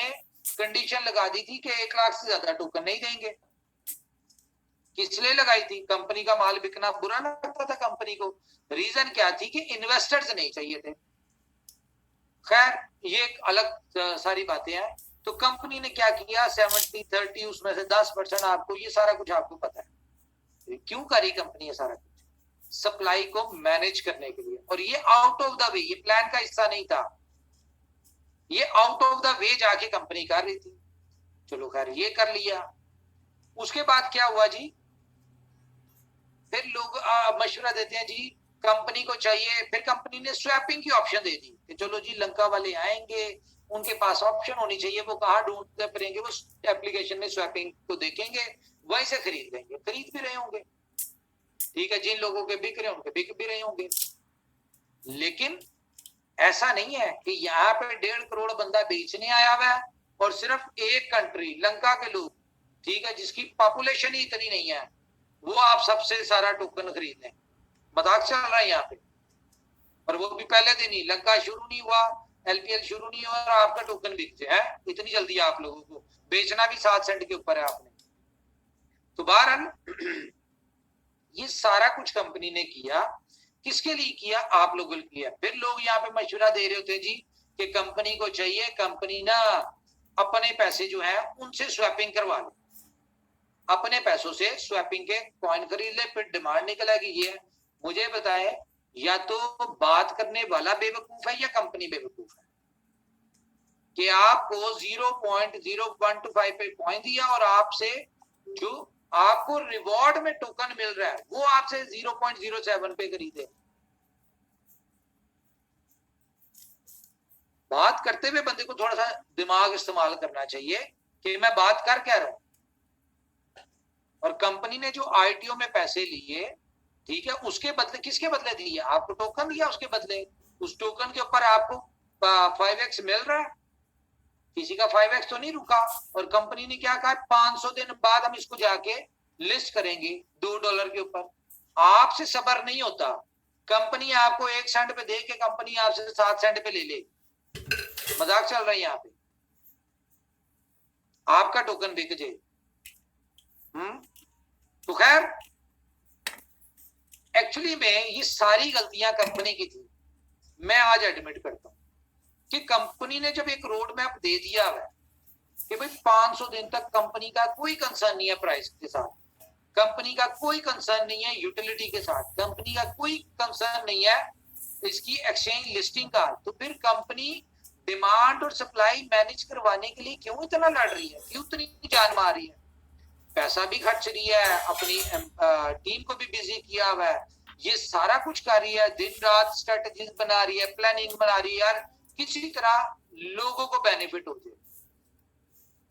कंडीशन लगा दी थी कि 1 लाख से ज्यादा टोकन नहीं देंगे। किस लिए लगाई थी? कंपनी का माल बिकना बुरा लगता था कंपनी को। रीजन क्या थी? कि इन्वेस्टर्स नहीं चाहिए थे। खैर ये एक अलग सारी बातें हैं। तो कंपनी ने क्या किया? 70-30, उसमें से 10% आपको, ये सारा कुछ आपको पता है क्यों करी कंपनी ये सारा कुछ? सप्लाई को मैनेज करने के लिए। और ये आउट ऑफ द वे, ये प्लान का हिस्सा नहीं था, ये आउट ऑफ द वे जाके कंपनी कर रही थी। चलो खैर ये कर लिया। उसके बाद क्या हुआ जी? फिर लोग मशवरा देते हैं जी कंपनी को चाहिए, फिर कंपनी ने स्वैपिंग की ऑप्शन दे दी कि चलो जी लंका वाले आएंगे, उनके पास ऑप्शन होनी चाहिए, वो कहाँ ढूंढते फिरेंगे, वो एप्लीकेशन में स्वैपिंग को देखेंगे, वहीं से खरीद लेंगे। खरीद भी रहे होंगे, ठीक है, जिन लोगों के बिक रहे हैं उनके बिक भी रहे होंगे। लेकिन ऐसा नहीं है कि यहाँ पे 1.5 करोड़ बंदा बेचने आया हुआ है और सिर्फ एक कंट्री लंका के लोग, ठीक है, जिसकी पॉपुलेशन ही इतनी नहीं है, वो आप सबसे सारा टोकन खरीद लें। मजाक चल रहा है यहाँ पे। और वो भी पहले दिन ही, लंका शुरू नहीं हुआ, एलपीएल शुरू नहीं हुआ और आपका टोकन बिक जाए इतनी जल्दी। आप लोगों को बेचना भी 7 सेंट के ऊपर है आपने। तो बहरहाल ये सारा कुछ कंपनी ने किया, किसके लिए किया? आप लोगों के लिए किया। फिर लोग यहाँ पे मशवरा दे रहे होते जी कि कंपनी को चाहिए, कंपनी ना अपने पैसे जो है उनसे स्वैपिंग करवा ले, अपने पैसों से स्वैपिंग के कॉइन खरीद ले, फिर डिमांड निकल आएगी। ये मुझे बताए, या तो बात करने वाला बेवकूफ है या कंपनी बेवकूफ है कि आपको 0.0125 पे कॉइन दिया और आपसे जो आपको रिवॉर्ड में टोकन मिल रहा है वो आपसे 0.07 पे खरीदे। बात करते हुए बंदे को थोड़ा सा दिमाग इस्तेमाल करना चाहिए कि मैं बात कर क्या रहा हूं। और कंपनी ने जो आईटीओ में पैसे लिए, ठीक है, उसके बदले किसके बदले दिए? आपको टोकन दिया, उसके बदले उस टोकन के ऊपर आपको 5x मिल रहा है। किसी का 5x तो नहीं रुका। और कंपनी ने क्या कहा, 500 दिन बाद हम इसको जाके लिस्ट करेंगे $2 के ऊपर। आपसे सबर नहीं होता। कंपनी आपको 1 सेंट पे दे के कंपनी आपसे 7 सेंट पे ले ले। मजाक चल रहा है यहाँ पे। आपका टोकन बिक जाए। तो खैर एक्चुअली में ये सारी गलतियां कंपनी की थी। मैं आज एडमिट करता हूं कि कंपनी ने जब एक रोड मैप दे दिया है कि भाई 500 दिन तक कंपनी का कोई कंसर्न नहीं है प्राइस के साथ, कंपनी का कोई कंसर्न नहीं है यूटिलिटी के साथ, कंपनी का कोई कंसर्न नहीं है इसकी एक्सचेंज लिस्टिंग का, तो फिर कंपनी डिमांड और सप्लाई मैनेज करवाने के लिए क्यों इतना लड़ रही है, क्यों इतनी जान मार रही है? पैसा भी खर्च रही है, अपनी टीम को भी बिजी किया हुआ है, ये सारा कुछ कर रही है, दिन रात स्ट्रेटजीज बना रही है, प्लानिंग बना रही है, यार किसी तरह लोगों को बेनिफिट हो जाए।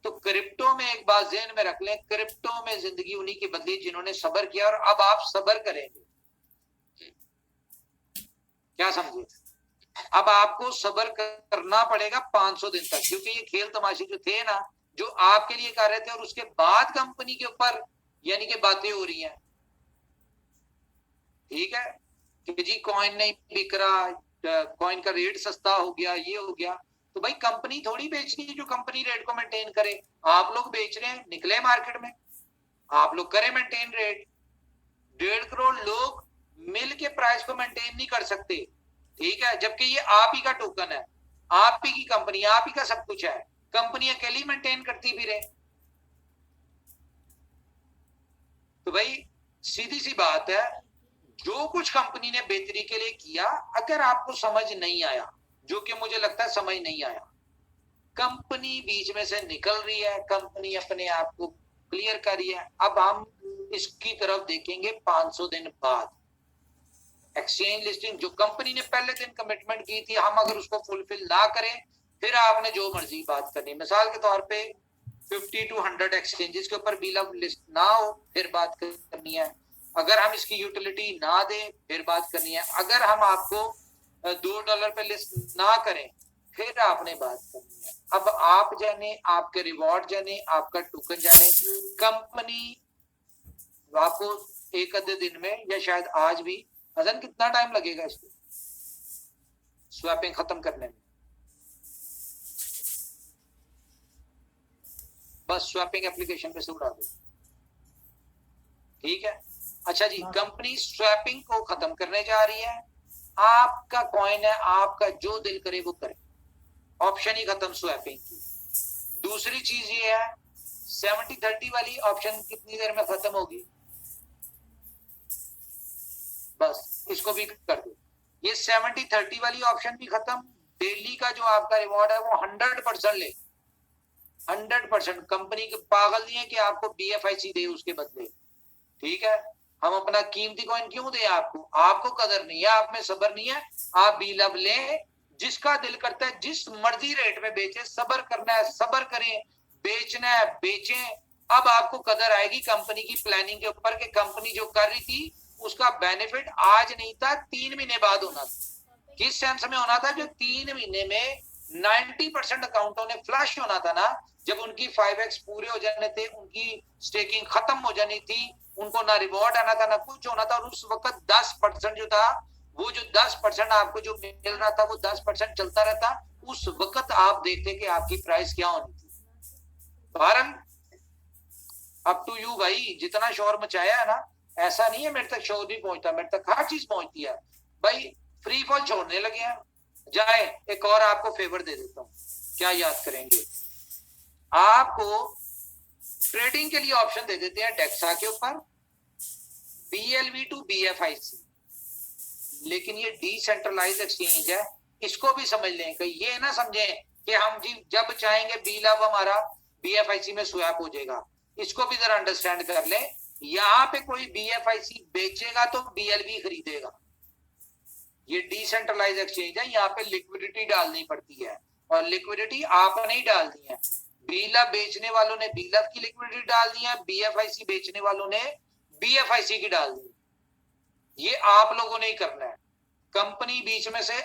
तो क्रिप्टो में एक बात ज़हन में रख लें, क्रिप्टो में जिंदगी उन्हीं की बदली जिन्होंने सब्र किया, और अब आप सब्र करेंगे। क्या समझे? अब आपको सब्र करना पड़ेगा 500 दिन तक, क्योंकि ये खेल तमाशे जो थे ना, जो आपके लिए कर रहे थे, और उसके बाद कंपनी के ऊपर यानी कि बातें हो रही हैं, ठीक है, कि जी कॉइन नहीं बिक रहा, कॉइन का रेट सस्ता हो गया, ये हो गया। तो भाई कंपनी थोड़ी बेचनी है जो कंपनी रेट को मेंटेन करे। आप लोग बेच रहे हैं, निकले मार्केट में, आप लोग करें मेंटेन रेट। 1.5 करोड़ लोग मिल के प्राइस को मेंटेन नहीं कर सकते, ठीक है, जबकि ये आप ही का टोकन है, आप ही की कंपनी, आप ही का सब कुछ है। कंपनी अकेली मेंटेन करती भी रहे। तो भाई सीधी सी बात है, जो कुछ कंपनी ने बेहतरी के लिए किया, अगर आपको समझ नहीं आया, जो कि मुझे लगता है समझ नहीं आया, कंपनी बीच में से निकल रही है, कंपनी अपने आप को क्लियर कर रही है। अब हम इसकी तरफ देखेंगे 500 दिन बाद। एक्सचेंज लिस्टिंग जो कंपनी ने पहले दिन कमिटमेंट की थी, हम अगर उसको फुलफिल ना करें, फिर आपने जो मर्जी बात करनी। मिसाल के तौर पे 50 to 100 एक्सचेंजेस के ऊपर बिल ऑफ लिस्ट ना हो, फिर बात करनी है। अगर हम इसकी यूटिलिटी ना दें, फिर बात करनी है। अगर हम आपको $2 पे लिस्ट ना करें, फिर आपने बात करनी है। अब आप जाने, आपके रिवॉर्ड जाने, आपका टोकन जाने, कंपनी आपको एक आधे दिन में या शायद आज भी, अजन कितना टाइम लगेगा इसको स्वैपिंग खत्म करने में? बस स्वैपिंग एप्लीकेशन पे से उड़ा दो, ठीक है। अच्छा जी, कंपनी स्वैपिंग को खत्म करने जा रही है। आपका कॉइन है, आपका जो दिल करे वो करे, ऑप्शन ही खत्म स्वैपिंग की। दूसरी चीज ये है, 70-30 वाली ऑप्शन कितनी देर में खत्म होगी? बस इसको भी कर दो। ये 70-30 वाली ऑप्शन भी खत्म। डेली का जो आपका रिवॉर्ड है वो 100% ले, 100%। कंपनी के पागल नहीं है कि आपको BFIC दे उसके बदले, ठीक है। हम अपना कीमती कॉइन क्यों दे आपको? आपको कदर नहीं है, आप में सब्र नहीं है। आप B-LOVE ले, जिसका दिल करता है जिस मर्जी रेट में बेचे, सब्र करना है सब्र करें, बेचना है बेचें। अब आपको कदर आएगी कंपनी की प्लानिंग के ऊपर कि कंपनी जो कर रही थी उसका बेनिफिट आज नहीं था, 3 महीने बाद होना था। किस सेंस में होना था? जो 3 महीने में 90% अकाउंटों ने फ्लश होना था ना, जब उनकी 5x पूरे हो जाने थे, उनकी स्टेकिंग खत्म हो जानी थी, उनको ना रिवॉर्ड आना था ना कुछ होना था, और उस वक्त 10% जो था, वो जो 10% आपको जो मिल रहा था वो 10% चलता रहता, उस वक्त आप देखते कि आपकी प्राइस क्या होनी थी। कारण अप टू यू भाई, जितना शोर मचाया है ना, ऐसा नहीं है मेरे तक शोर नहीं पहुंचता, मेरे तक हर चीज पहुंचती है भाई। फ्री फॉल छोड़ने लगे हैं। जाए एक और आपको फेवर दे देता हूं, क्या याद करेंगे? आपको ट्रेडिंग के लिए ऑप्शन दे देते हैं डेक्सा के ऊपर, BLV टू BFIC, लेकिन ये डिसेंट्रलाइज एक्सचेंज है, इसको भी समझ लें। कि ये ना समझें कि हम जी जब चाहेंगे BLV हमारा BFIC में स्वैप हो जाएगा, इसको भी जरा अंडरस्टैंड कर लें। यहाँ पे कोई BFIC बेचेगा तो BLV खरीदेगा। ये डिसेंट्रलाइज एक्सचेंज है, यहाँ पे लिक्विडिटी डालनी पड़ती है, और लिक्विडिटी आपने ही डालनी है। BLV बेचने वालों ने BLV की लिक्विडिटी डालनी है, BFIC बेचने वालों ने BFIC की डालनी है। ये आप लोगों ने ही करना है। कंपनी बीच में से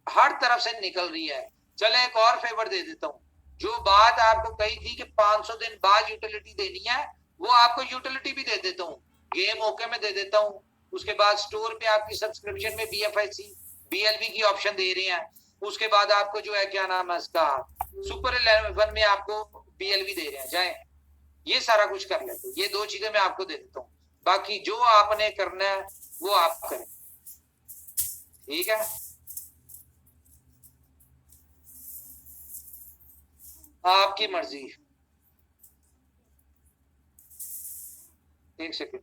हर तरफ से निकल रही है। चले एक और फेवर दे देता हूं। जो बात आपको कही थी कि 500 दिन बाद यूटिलिटी देनी है, वो आपको यूटिलिटी भी दे देता हूँ, गेम ओके में दे देता हूँ। उसके बाद स्टोर पे आपकी सब्सक्रिप्शन में BFIC BLV की ऑप्शन दे रहे हैं। उसके बाद आपको जो है क्या नाम है इसका, सुपर 11 में आपको BLV दे रहे हैं। जाए ये सारा कुछ कर लेते, ये 2 चीजें मैं आपको दे देता हूँ, बाकी जो आपने करना है वो आप करें, ठीक है? आपकी मर्जी। एक सेकंड,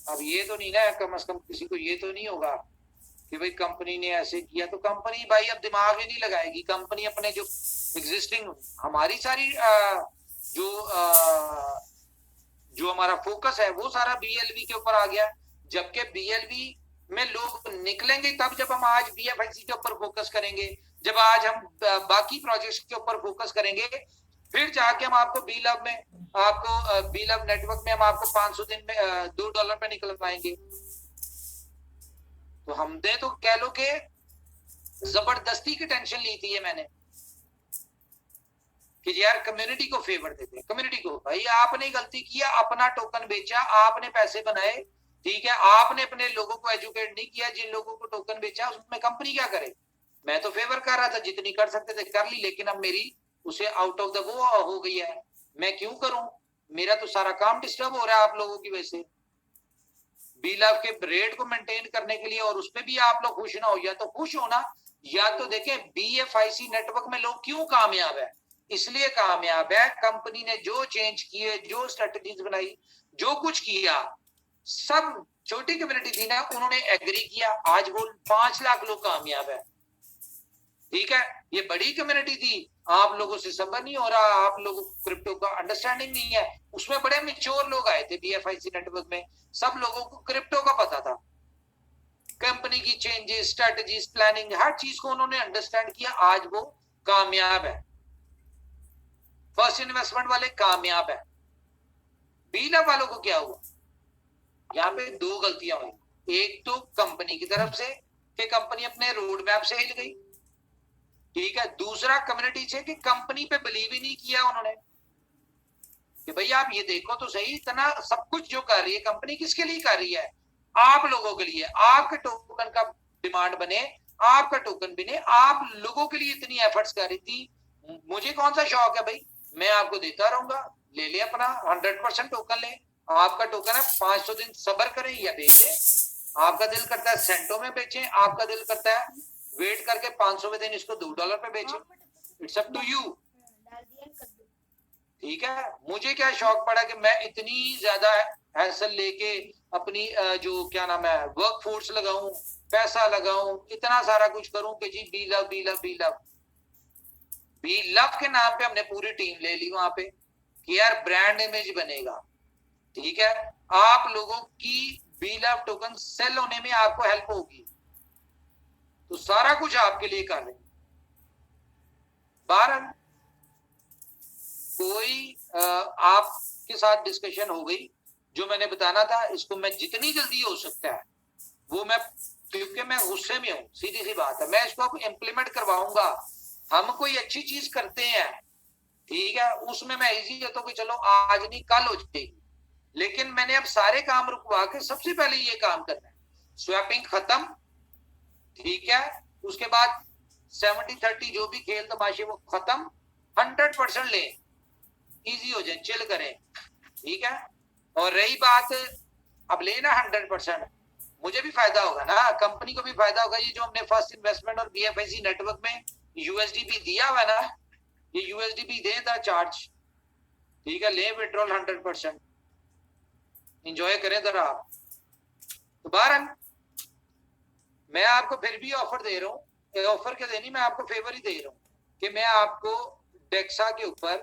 अब ये तो नहीं ना, कम से कम किसी को ये तो नहीं होगा कि भाई कंपनी ने ऐसे किया, तो कंपनी भाई अब दिमाग ही नहीं लगाएगी। कंपनी अपने जो एग्जिस्टिंग, हमारी सारी जो हमारा फोकस है वो सारा BLV के ऊपर आ गया। जबकि BLV में लोग निकलेंगे तब जब हम आज BFIC के ऊपर फोकस करेंगे, जब आज हम बाकी प्रोजेक्ट्स के ऊपर फोकस करेंगे, फिर जाके हम आपको BLV में, आपको BLV नेटवर्क में हम आपको 500 दिन में $2 पे निकलवाएंगे। तो हमने तो कह लो कि जबरदस्ती की टेंशन ली थी ये मैंने, कि यार कम्युनिटी को फेवर देते हैं। कम्युनिटी को भाई आपने गलती किया, अपना टोकन बेचा, आपने पैसे बनाए, ठीक है, आपने अपने लोगों को एजुकेट नहीं किया। जिन लोगों को टोकन बेचा उसमें कंपनी क्या करे? मैं तो फेवर कर रहा था, जितनी कर सकते थे कर ली, लेकिन अब मेरी उसे आउट ऑफ द वो हो गई है, मैं क्यों करूं? मेरा तो सारा काम डिस्टर्ब हो रहा है आप लोगों की वजह से। BLV के रेट को मेंटेन करने के लिए, और उसमें भी आप लोग खुश ना हो, या तो खुश होना, या तो देखें BFIC नेटवर्क में लोग क्यों कामयाब है। इसलिए कामयाब है, कंपनी ने जो चेंज किए, जो स्ट्रेटजीज बनाई, जो कुछ किया, सब छोटी कम्युनिटी थी ना, उन्होंने एग्री किया। आज वो 5 लाख लोग कामयाब है, ठीक है। ये बड़ी कम्युनिटी थी, आप लोगों से सबर नहीं हो रहा, आप लोगों को क्रिप्टो का अंडरस्टैंडिंग नहीं है। उसमें बड़े मेच्योर लोग आए थे BFIC नेटवर्क में, सब लोगों को क्रिप्टो का पता था, कंपनी की चेंजेस, स्ट्रेटजीज, प्लानिंग, हर चीज को उन्होंने अंडरस्टैंड किया। आज वो कामयाब है, फर्स्ट इन्वेस्टमेंट वाले कामयाब है। BLV वालों को क्या हुआ? यहाँ पे 2 गलतियां हुई। एक तो कंपनी की तरफ से कि कंपनी अपने रोड मैप से हिल गई, ठीक है। दूसरा कम्युनिटी से कि कंपनी पे बिलीव ही नहीं किया उन्होंने, कि भाई आप ये देखो तो सही, इतना सब कुछ जो कर रही है कंपनी किसके लिए कर रही है? आप लोगों के लिए। आपके टोकन का डिमांड बने, आपका टोकन बने, आप लोगों के लिए इतनी एफर्ट्स कर रही थी। मुझे कौन सा शौक है भाई, मैं आपको देता रहूंगा, ले ले अपना 100% टोकन ले। आपका टोकन है, 500 दिन सबर करें या बेचें। आपका दिल करता है सेंटों में बेचें, आपका दिल करता है वेट करके 500वें दिन इसको $2 पे बेचें, इट्स अप टू यू, ठीक है। मुझे क्या शौक पड़ा कि मैं इतनी ज्यादा हैसल लेके अपनी जो क्या नाम है वर्क फोर्स लगाऊं, पैसा लगाऊं, इतना सारा कुछ करूं कि जी BLV के नाम पे हमने पूरी टीम ले ली वहां पे कि यार ब्रांड इमेज बनेगा, ठीक है। आप लोगों की BLV टोकन सेल होने में आपको हेल्प होगी, तो सारा कुछ आपके लिए कर रहे हैं। 12 कोई आपके साथ डिस्कशन हो गई, जो मैंने बताना था, इसको मैं जितनी जल्दी हो सकता है वो मैं, क्योंकि मैं गुस्से में हूँ, सीधी सी बात है, मैं इसको अब इम्प्लीमेंट करवाऊंगा। हम कोई अच्छी चीज करते हैं, ठीक है, उसमें मैं इजी होता हूँ कि चलो आज नहीं कल हो जाएगी, लेकिन मैंने अब सारे काम रुकवा के सबसे पहले ये काम करना है, स्वैपिंग खत्म, ठीक है, उसके बाद 70-30 जो भी खेल तमाशे वो खत्म, 100% ले, इजी हो जाए, चिल करें, ठीक है। और रही बात अब लेना 100%, मुझे भी फायदा होगा ना, कंपनी को भी फायदा होगा। ये जो हमने फर्स्ट इन्वेस्टमेंट और बीएफआईसी नेटवर्क में यूएसडीपी दिया हुआ है ना, ये यूएसडीपी दे द चार्ज, ठीक है, ले विड्रॉल 100%, इंजॉय करें जरा आप। तो बहरहाल मैं आपको फिर भी ऑफर दे रहा हूँ, ऑफर क्या देनी, मैं आपको फेवर ही दे रहा हूँ कि मैं आपको डेक्सा के ऊपर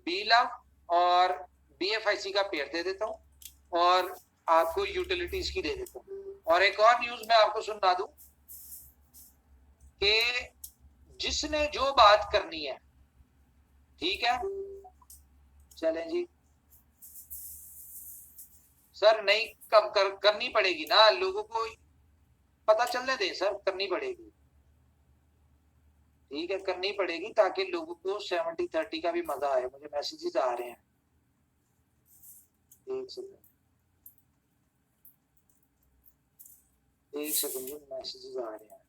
बीलव और बीएफआईसी का पेयर दे देता हूँ और आपको यूटिलिटीज की दे देता हूँ। और एक और न्यूज मैं आपको सुना दूं कि जिसने जो बात करनी है, ठीक है, चलें जी सर, नहीं कब करनी पड़ेगी ना, लोगों को पता चलने दें सर, करनी पड़ेगी, ठीक है, करनी पड़ेगी ताकि लोगों को 70-30 का भी मजा आए। मुझे मैसेजेस आ रहे हैं, एक सेकंड मैसेजेस आ रहे हैं।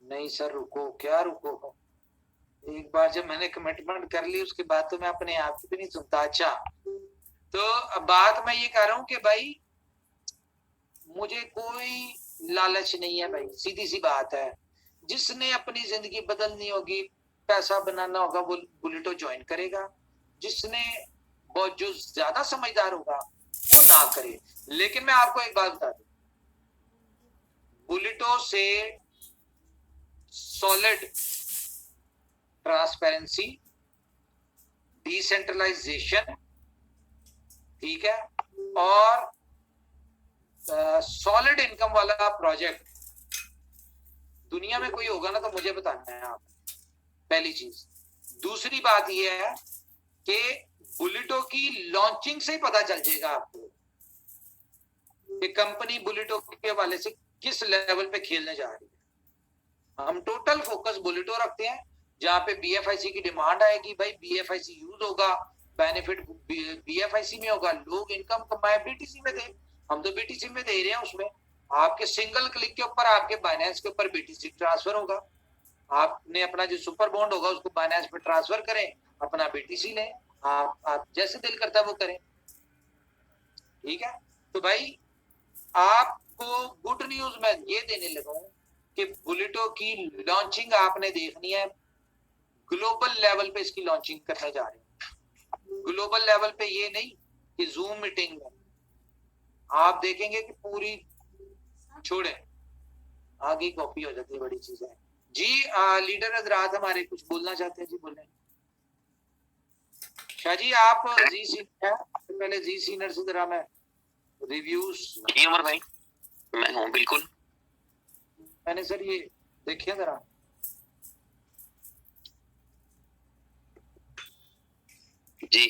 नहीं सर रुको, क्या रुको, एक बार जब मैंने कमिटमेंट कर ली उसके बाद तो मैं अपने आप की भी नहीं सुनता। अच्छा, तो अब बात मैं ये कर रहा हूँ कि भाई मुझे कोई लालच नहीं है भाई, सीधी सी बात है, जिसने अपनी जिंदगी बदलनी होगी, पैसा बनाना होगा, वो बुलेटो ज्वाइन करेगा, जिसने बहुत जो ज्यादा समझदार होगा वो ना करे। लेकिन मैं आपको एक बात बता दूं, बुलेटो से सॉलिड ट्रांसपेरेंसी, डिसेंट्रलाइजेशन, ठीक है, और सॉलिड इनकम वाला प्रोजेक्ट दुनिया में कोई होगा ना तो मुझे बताना है आप, पहली चीज। दूसरी बात यह है कि बुलेटो की लॉन्चिंग से ही पता चल जाएगा आपको कि कंपनी बुलेटो के हवाले से किस लेवल पे खेलने जा रही है। हम टोटल फोकस बुलेटो रखते हैं, जहां पे बीएफआईसी की डिमांड आएगी, भाई बीएफआईसी यूज होगा, बेनिफिट बीएफआईसी में होगा, लोग इनकम कमाए बीटीसी में दे, हम तो बीटीसी में दे रहे हैं, उसमें आपके सिंगल क्लिक के ऊपर आपके बाइनेंस के ऊपर बीटीसी ट्रांसफर होगा, आपने अपना जो सुपर बॉन्ड होगा उसको बाइनेंस पे ट्रांसफर करें, अपना बीटीसी लें, आप जैसे दिल करता है वो करें, ठीक है। तो भाई आपको गुड न्यूज मैं ये देने लगा हूं कि बुलेटो की लॉन्चिंग आपने देखनी है, ग्लोबल लेवल पे इसकी लॉन्चिंग करने जा रहे हैं। ग्लोबल लेवल पे ये नहीं कि जूम मीटिंग में आप देखेंगे कि पूरी छोड़े आगे कॉपी हो जाती है, बड़ी चीज है जी। लीडर हजरात हमारे कुछ बोलना चाहते हैं जी, बोले शाह जी, आप जी सीनियर है, पहले जी सीनियर से जरा मैं रिव्यूज। जी उमर भाई, मैं हूँ बिल्कुल। मैंने सर ये देखिए जरा, जी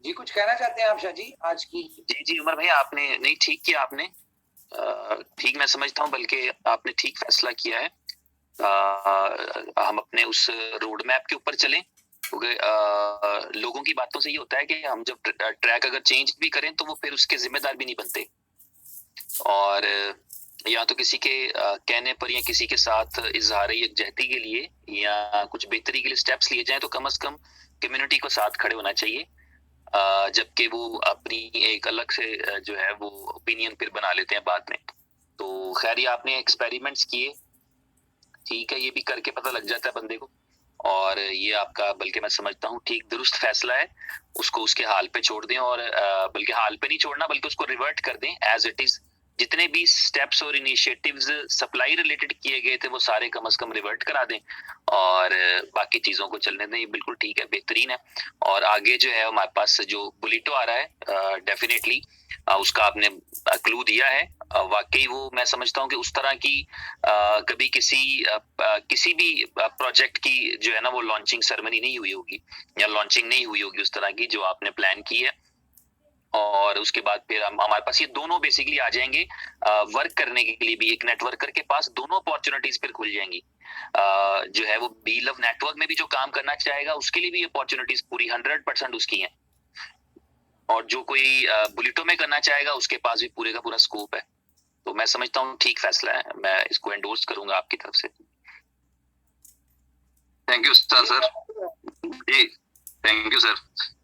जी कुछ कहना चाहते हैं आप शाह जी आज की? जी उमर भाई, आपने नहीं ठीक किया, आपने ठीक मैं समझता हूँ, बल्कि आपने ठीक फैसला किया है। हम अपने उस रोड मैप के ऊपर चलें, क्योंकि लोगों की बातों से ये होता है कि हम जब ट्रैक अगर चेंज भी करें तो वो फिर उसके जिम्मेदार भी नहीं बनते, और या तो किसी के कहने पर या किसी के साथ इजहार यकजहती के लिए या कुछ बेहतरी के लिए स्टेप्स लिए जाएं तो कम से कम कम्युनिटी को साथ खड़े होना चाहिए, जबकि वो अपनी एक अलग से जो है वो ओपिनियन फिर बना लेते हैं बाद में। तो खैर ये आपने एक्सपेरिमेंट्स किए, ठीक है, ये भी करके पता लग जाता है बंदे को, और ये आपका बल्कि मैं समझता हूँ ठीक दुरुस्त फैसला है। उसको उसके हाल पे छोड़ दें, और बल्कि हाल पे नहीं छोड़ना बल्कि उसको रिवर्ट कर दें एज इट इज। जितने भी स्टेप्स और इनिशिएटिव्स सप्लाई रिलेटेड किए गए थे वो सारे कम से कम रिवर्ट करा दें, और बाकी चीजों को चलने दें। ये बिल्कुल ठीक है, बेहतरीन है। और आगे जो है हमारे पास जो बुलेटो आ रहा है, डेफिनेटली उसका आपने क्लू दिया है। वाकई वो मैं समझता हूँ कि उस तरह की कभी किसी भी प्रोजेक्ट की जो है ना वो लॉन्चिंग सेरेमनी नहीं हुई होगी या लॉन्चिंग नहीं हुई होगी उस तरह की जो आपने प्लान की है। और उसके बाद फिर हमारे पास ये दोनों बेसिकली आ जाएंगे। वर्क करने के लिए भी एक नेटवर्कर के पास दोनों अपॉर्चुनिटीज फिर खुल जाएंगी। जो है वो बी लव नेटवर्क में भी जो काम करना चाहेगा उसके लिए भी अपॉर्चुनिटीज पूरी 100% उसकी हैं, और जो कोई बुलेटो में करना चाहेगा उसके पास भी पूरे का पूरा स्कोप है। तो मैं समझता हूँ ठीक फैसला है, मैं इसको एंडोर्स करूंगा आपकी तरफ से। Thank you sir. जी थैंक यू सर।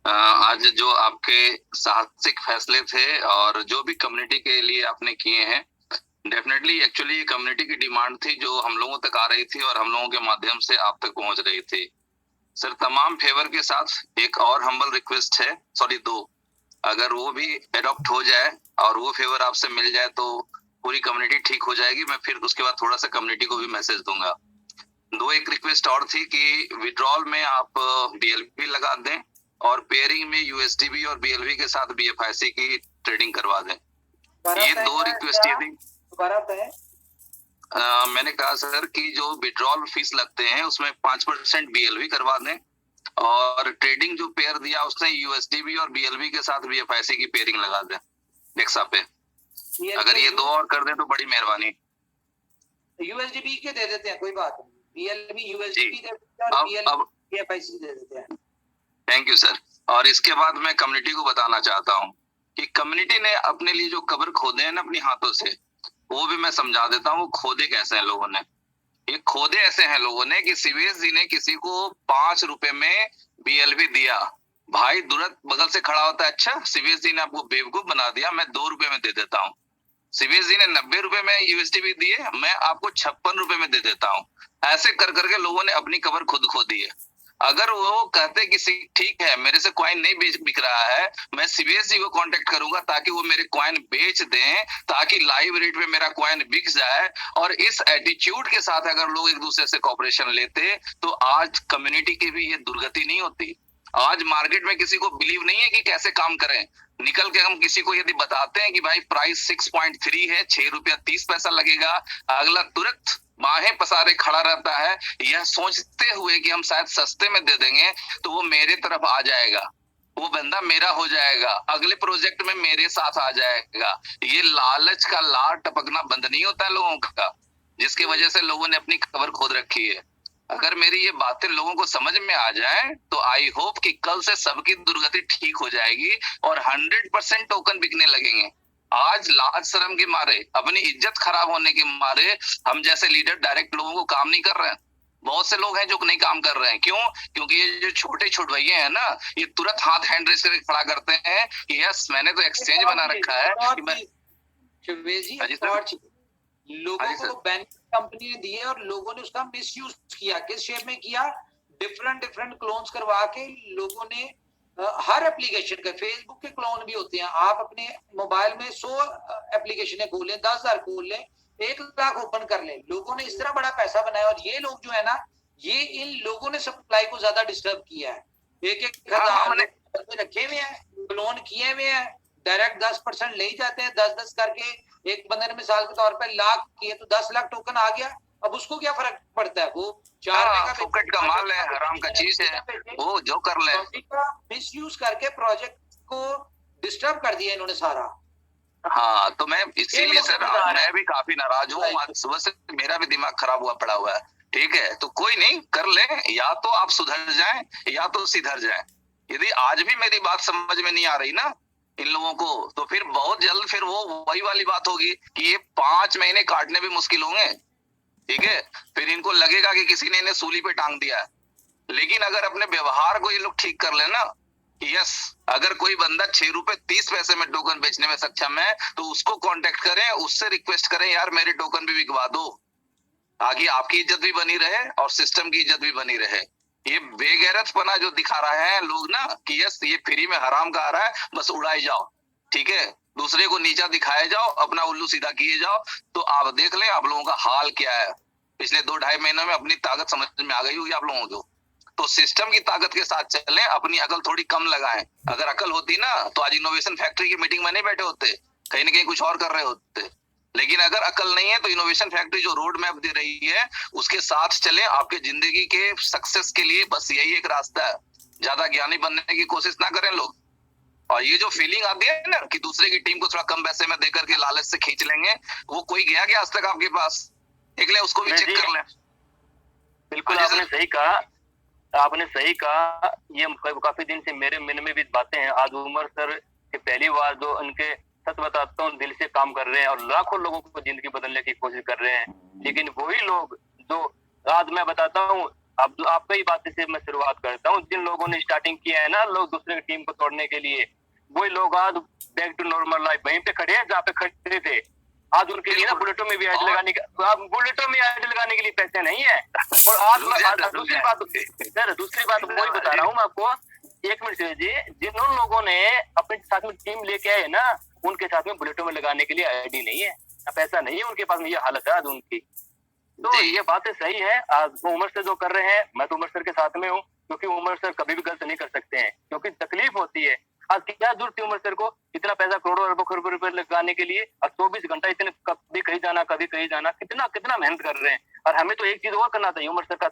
आज जो आपके साहसिक फैसले थे और जो भी कम्युनिटी के लिए आपने किए हैं, डेफिनेटली एक्चुअली कम्युनिटी की डिमांड थी जो हम लोगों तक आ रही थी और हम लोगों के माध्यम से आप तक पहुंच रही थी। सर तमाम फेवर के साथ एक और हम्बल रिक्वेस्ट है, सॉरी 2, अगर वो भी एडॉप्ट हो जाए और वो फेवर आपसे मिल जाए तो पूरी कम्युनिटी ठीक हो जाएगी। मैं फिर उसके बाद थोड़ा सा कम्युनिटी को भी मैसेज दूंगा। 2 एक रिक्वेस्ट और थी कि विड्रॉल में आप बीएलवी लगा दें और पेयरिंग में यूएसडीबी और बीएलवी के साथ बीएफआईसी की ट्रेडिंग करवा दें। ये 2 रिक्वेस्ट ये थी। मैंने कहा सर कि जो विड्रॉल फीस लगते हैं उसमें 5% बीएलवी करवा दें और ट्रेडिंग जो पेयर दिया उसने यूएसडीबी और बीएलवी के साथ बीएफआईसी की पेयरिंग लगा दें डेक्सा पे। अगर ये 2 और कर दें तो बड़ी मेहरबानी। यूएसडीबी के दे देते हैं, कोई बात नहीं, बीएलबी यूएसडीबी दे देते हैं और बीएलबी बीएफआईसी दे देते हैं। Thank you sir. और इसके बाद मैं कम्युनिटी को बताना चाहता हूँ कि कम्युनिटी ने अपने लिए जो कब्र खोदे हैं ना अपनी हाथों से, वो भी मैं समझा देता हूँ वो खोदे कैसे हैं लोगों ने। ये खोदे ऐसे हैं लोगों ने कि शिवेश जी ने किसी को 5 रुपए में बीएलवी दिया, भाई तुरंत बगल से खड़ा होता है, अच्छा शिवेश जी ने आपको बेवकूफ बना दिया, मैं 2 रुपए में दे देता हूँ। शिवेश जी ने 90 रुपए में यूएसडीबी दिए, मैं आपको 56 रुपए में दे देता हूँ। ऐसे कर करके लोगों ने अपनी कब्र खुद खोदी है। अगर वो कहते कि ठीक है मेरे से कॉइन नहीं बिक रहा है, मैं शिवेश जी को कांटेक्ट करूंगा ताकि वो मेरे कॉइन बेच दें ताकि लाइव रेट में मेरा कॉइन बिक जाए। और इस एटीट्यूड के साथ अगर लोग एक दूसरे से कॉपरेशन लेते तो आज कम्युनिटी की भी ये दुर्गति नहीं होती। आज मार्केट में किसी को बिलीव नहीं है कि कैसे काम करें। निकल के हम किसी को यदि बताते हैं कि भाई प्राइस 6.3 है, 6 रुपया 30 पैसा लगेगा, अगला तुरंत बाहें पसारे खड़ा रहता है यह सोचते हुए कि हम शायद सस्ते में दे देंगे तो वो मेरे तरफ आ जाएगा, वो बंदा मेरा हो जाएगा, अगले प्रोजेक्ट में मेरे साथ आ जाएगा। ये लालच का लार टपकना बंद नहीं होता है लोगों का, जिसकी वजह से लोगों ने अपनी कब्र खोद रखी है। अगर मेरी ये बातें लोगों को समझ में आ जाए तो आई होप कि कल से सबकी दुर्गति ठीक हो जाएगी और 100% टोकन बिकने लगेंगे। आज लाज शर्म के मारे, अपनी इज्जत खराब होने के मारे हम जैसे लीडर डायरेक्ट लोगों को काम नहीं कर रहे हैं। बहुत से लोग हैं जो नहीं काम कर रहे हैं। क्यों? क्योंकि ये जो छोटे छोटे भैया है ना, ये तुरंत हाथ हैंड रेस करके खड़ा करते हैं कि यस मैंने तो एक्सचेंज बना रखा है कि मैं लोगों को बेनिफिट कंपनी ने दिए और लोगों ने उसका मिसयूज किया। किस शेप में किया? डिफरेंट क्लोन्स करवा के लोगों ने हर एप्लीकेशन के, फेसबुक के क्लोन भी होते हैं, आप अपने मोबाइल में 100 एप्लीकेशन खोल लें, 10,000 खोल लें, 1 लाख ओपन कर लें। लोगों ने इस तरह बड़ा पैसा बनाया और ये लोग जो है ना, ये इन लोगों ने सप्लाई को ज्यादा डिस्टर्ब किया है। 1,000 रखे हुए हैं, क्लोन किए हुए हैं, डायरेक्ट 10% ले जाते हैं, 10 करके। एक बंदे ने मिसाल के तौर पर लाख किए तो 10 लाख टोकन आ गया। अब उसको क्या फर्क पड़ता है? वो 4 रुपए का फोकट का माल है, हराम का चीज है, वो जो कर ले। मिस यूज करके प्रोजेक्ट को डिस्टर्ब कर दिया इन्होंने सारा। हाँ तो मैं इसीलिए सर मैं भी काफी नाराज हूँ। आज सुबह से मेरा भी दिमाग खराब हुआ पड़ा हुआ है। ठीक है तो कोई नहीं, कर ले, या तो आप सुधर जाएं या तो सिधर जाएं। यदि आज भी मेरी बात समझ में नहीं आ रही ना इन लोगों को, तो फिर बहुत जल्द फिर वो वही वाली बात होगी कि ये 5 महीने काटने भी मुश्किल होंगे। ठीक है, फिर इनको लगेगा कि किसी ने इन्हें सूली पे टांग दिया है। लेकिन अगर अपने व्यवहार को ये लोग ठीक कर लेना, यस अगर कोई बंदा 6 रुपए 30 पैसे में टोकन बेचने में सक्षम है तो उसको कांटेक्ट करें, उससे रिक्वेस्ट करें यार मेरे टोकन भी बिकवा दो, आगे आपकी इज्जत भी बनी रहे और सिस्टम की इज्जत भी बनी रहे। ये बेगैरतपना जो दिखा रहे हैं लोग ना कि यस ये फ्री में हराम का आ रहा है, बस उड़ाई जाओ। ठीक है, दूसरे को नीचा दिखाए जाओ, अपना उल्लू सीधा किए जाओ। तो आप देख लें आप लोगों का हाल क्या है। पिछले 2-2.5 महीनों में अपनी ताकत समझ में आ गई होगी आप लोगों को। तो सिस्टम की ताकत के साथ चलें, अपनी अकल थोड़ी कम लगाएं। अगर अकल होती ना तो आज इनोवेशन फैक्ट्री की मीटिंग में नहीं बैठे होते, कहीं ना कहीं कुछ और कर रहे होते। लेकिन अगर अकल नहीं है तो इनोवेशन फैक्ट्री जो रोड मैप दे रही है उसके साथ चले। आपके जिंदगी के सक्सेस के लिए बस यही एक रास्ता है। ज्यादा ज्ञानी बनने की कोशिश ना करें लोग। और ये जो फीलिंग आती है ना कि दूसरे की टीम को थोड़ा कम पैसे में देकर के लालच से खींच लेंगे, वो कोई गया क्या आज तक आपके पास? एक ले उसको भी नहीं चेक जी, कर लें। बिल्कुल हाँ जी आपने सर। सही कहा, आपने सही कहा। ये काफी दिन से मेरे मन में भी बातें हैं। आज उमर सर के पहली बार जो उनके, सच बताता हूँ, दिल से काम कर रहे हैं और लाखों लोगों को जिंदगी बदलने की कोशिश कर रहे हैं। लेकिन वही लोग जो, आज मैं बताता हूँ, अब आपका ही बात से मैं शुरुआत करता हूँ, जिन लोगों ने स्टार्टिंग किया है ना, लोग दूसरे की टीम को तोड़ने के लिए, वही लोग आज बैक टू नॉर्मल लाइफ वहीं पे खड़े हैं जहाँ पे खड़े थे। आज उनके लिए ना बुलेटों में भी ऐड लगाने का, बुलेटों में ऐड लगाने के लिए पैसे नहीं है। और आज मैं दूसरी बात वही बता रहा हूँ मैं आपको, 1 मिनट जी, जिन लोगों ने अपने साथ में टीम लेके आए ना, उनके साथ में बुलेटों में लगाने के लिए आईडी नहीं है, पैसा नहीं है उनके पास में, ये हालत है आज उनकी। तो ये बातें सही है। आज उमर सर जो कर रहे हैं, मैं तो उमर सर के साथ में हूँ, क्योंकि उमर सर कभी भी गलत नहीं कर सकते हैं, क्योंकि तकलीफ होती है। आज क्या जरूरत थी उमर सर को इतना पैसा, करोड़ों अरबों रुपए लगाने के लिए? और 24 घंटा इतने, कभी कहीं जाना, कभी कहीं जाना, कितना कितना मेहनत कर रहे हैं। और हमें तो एक चीज और करना चाहिए, उमर सर का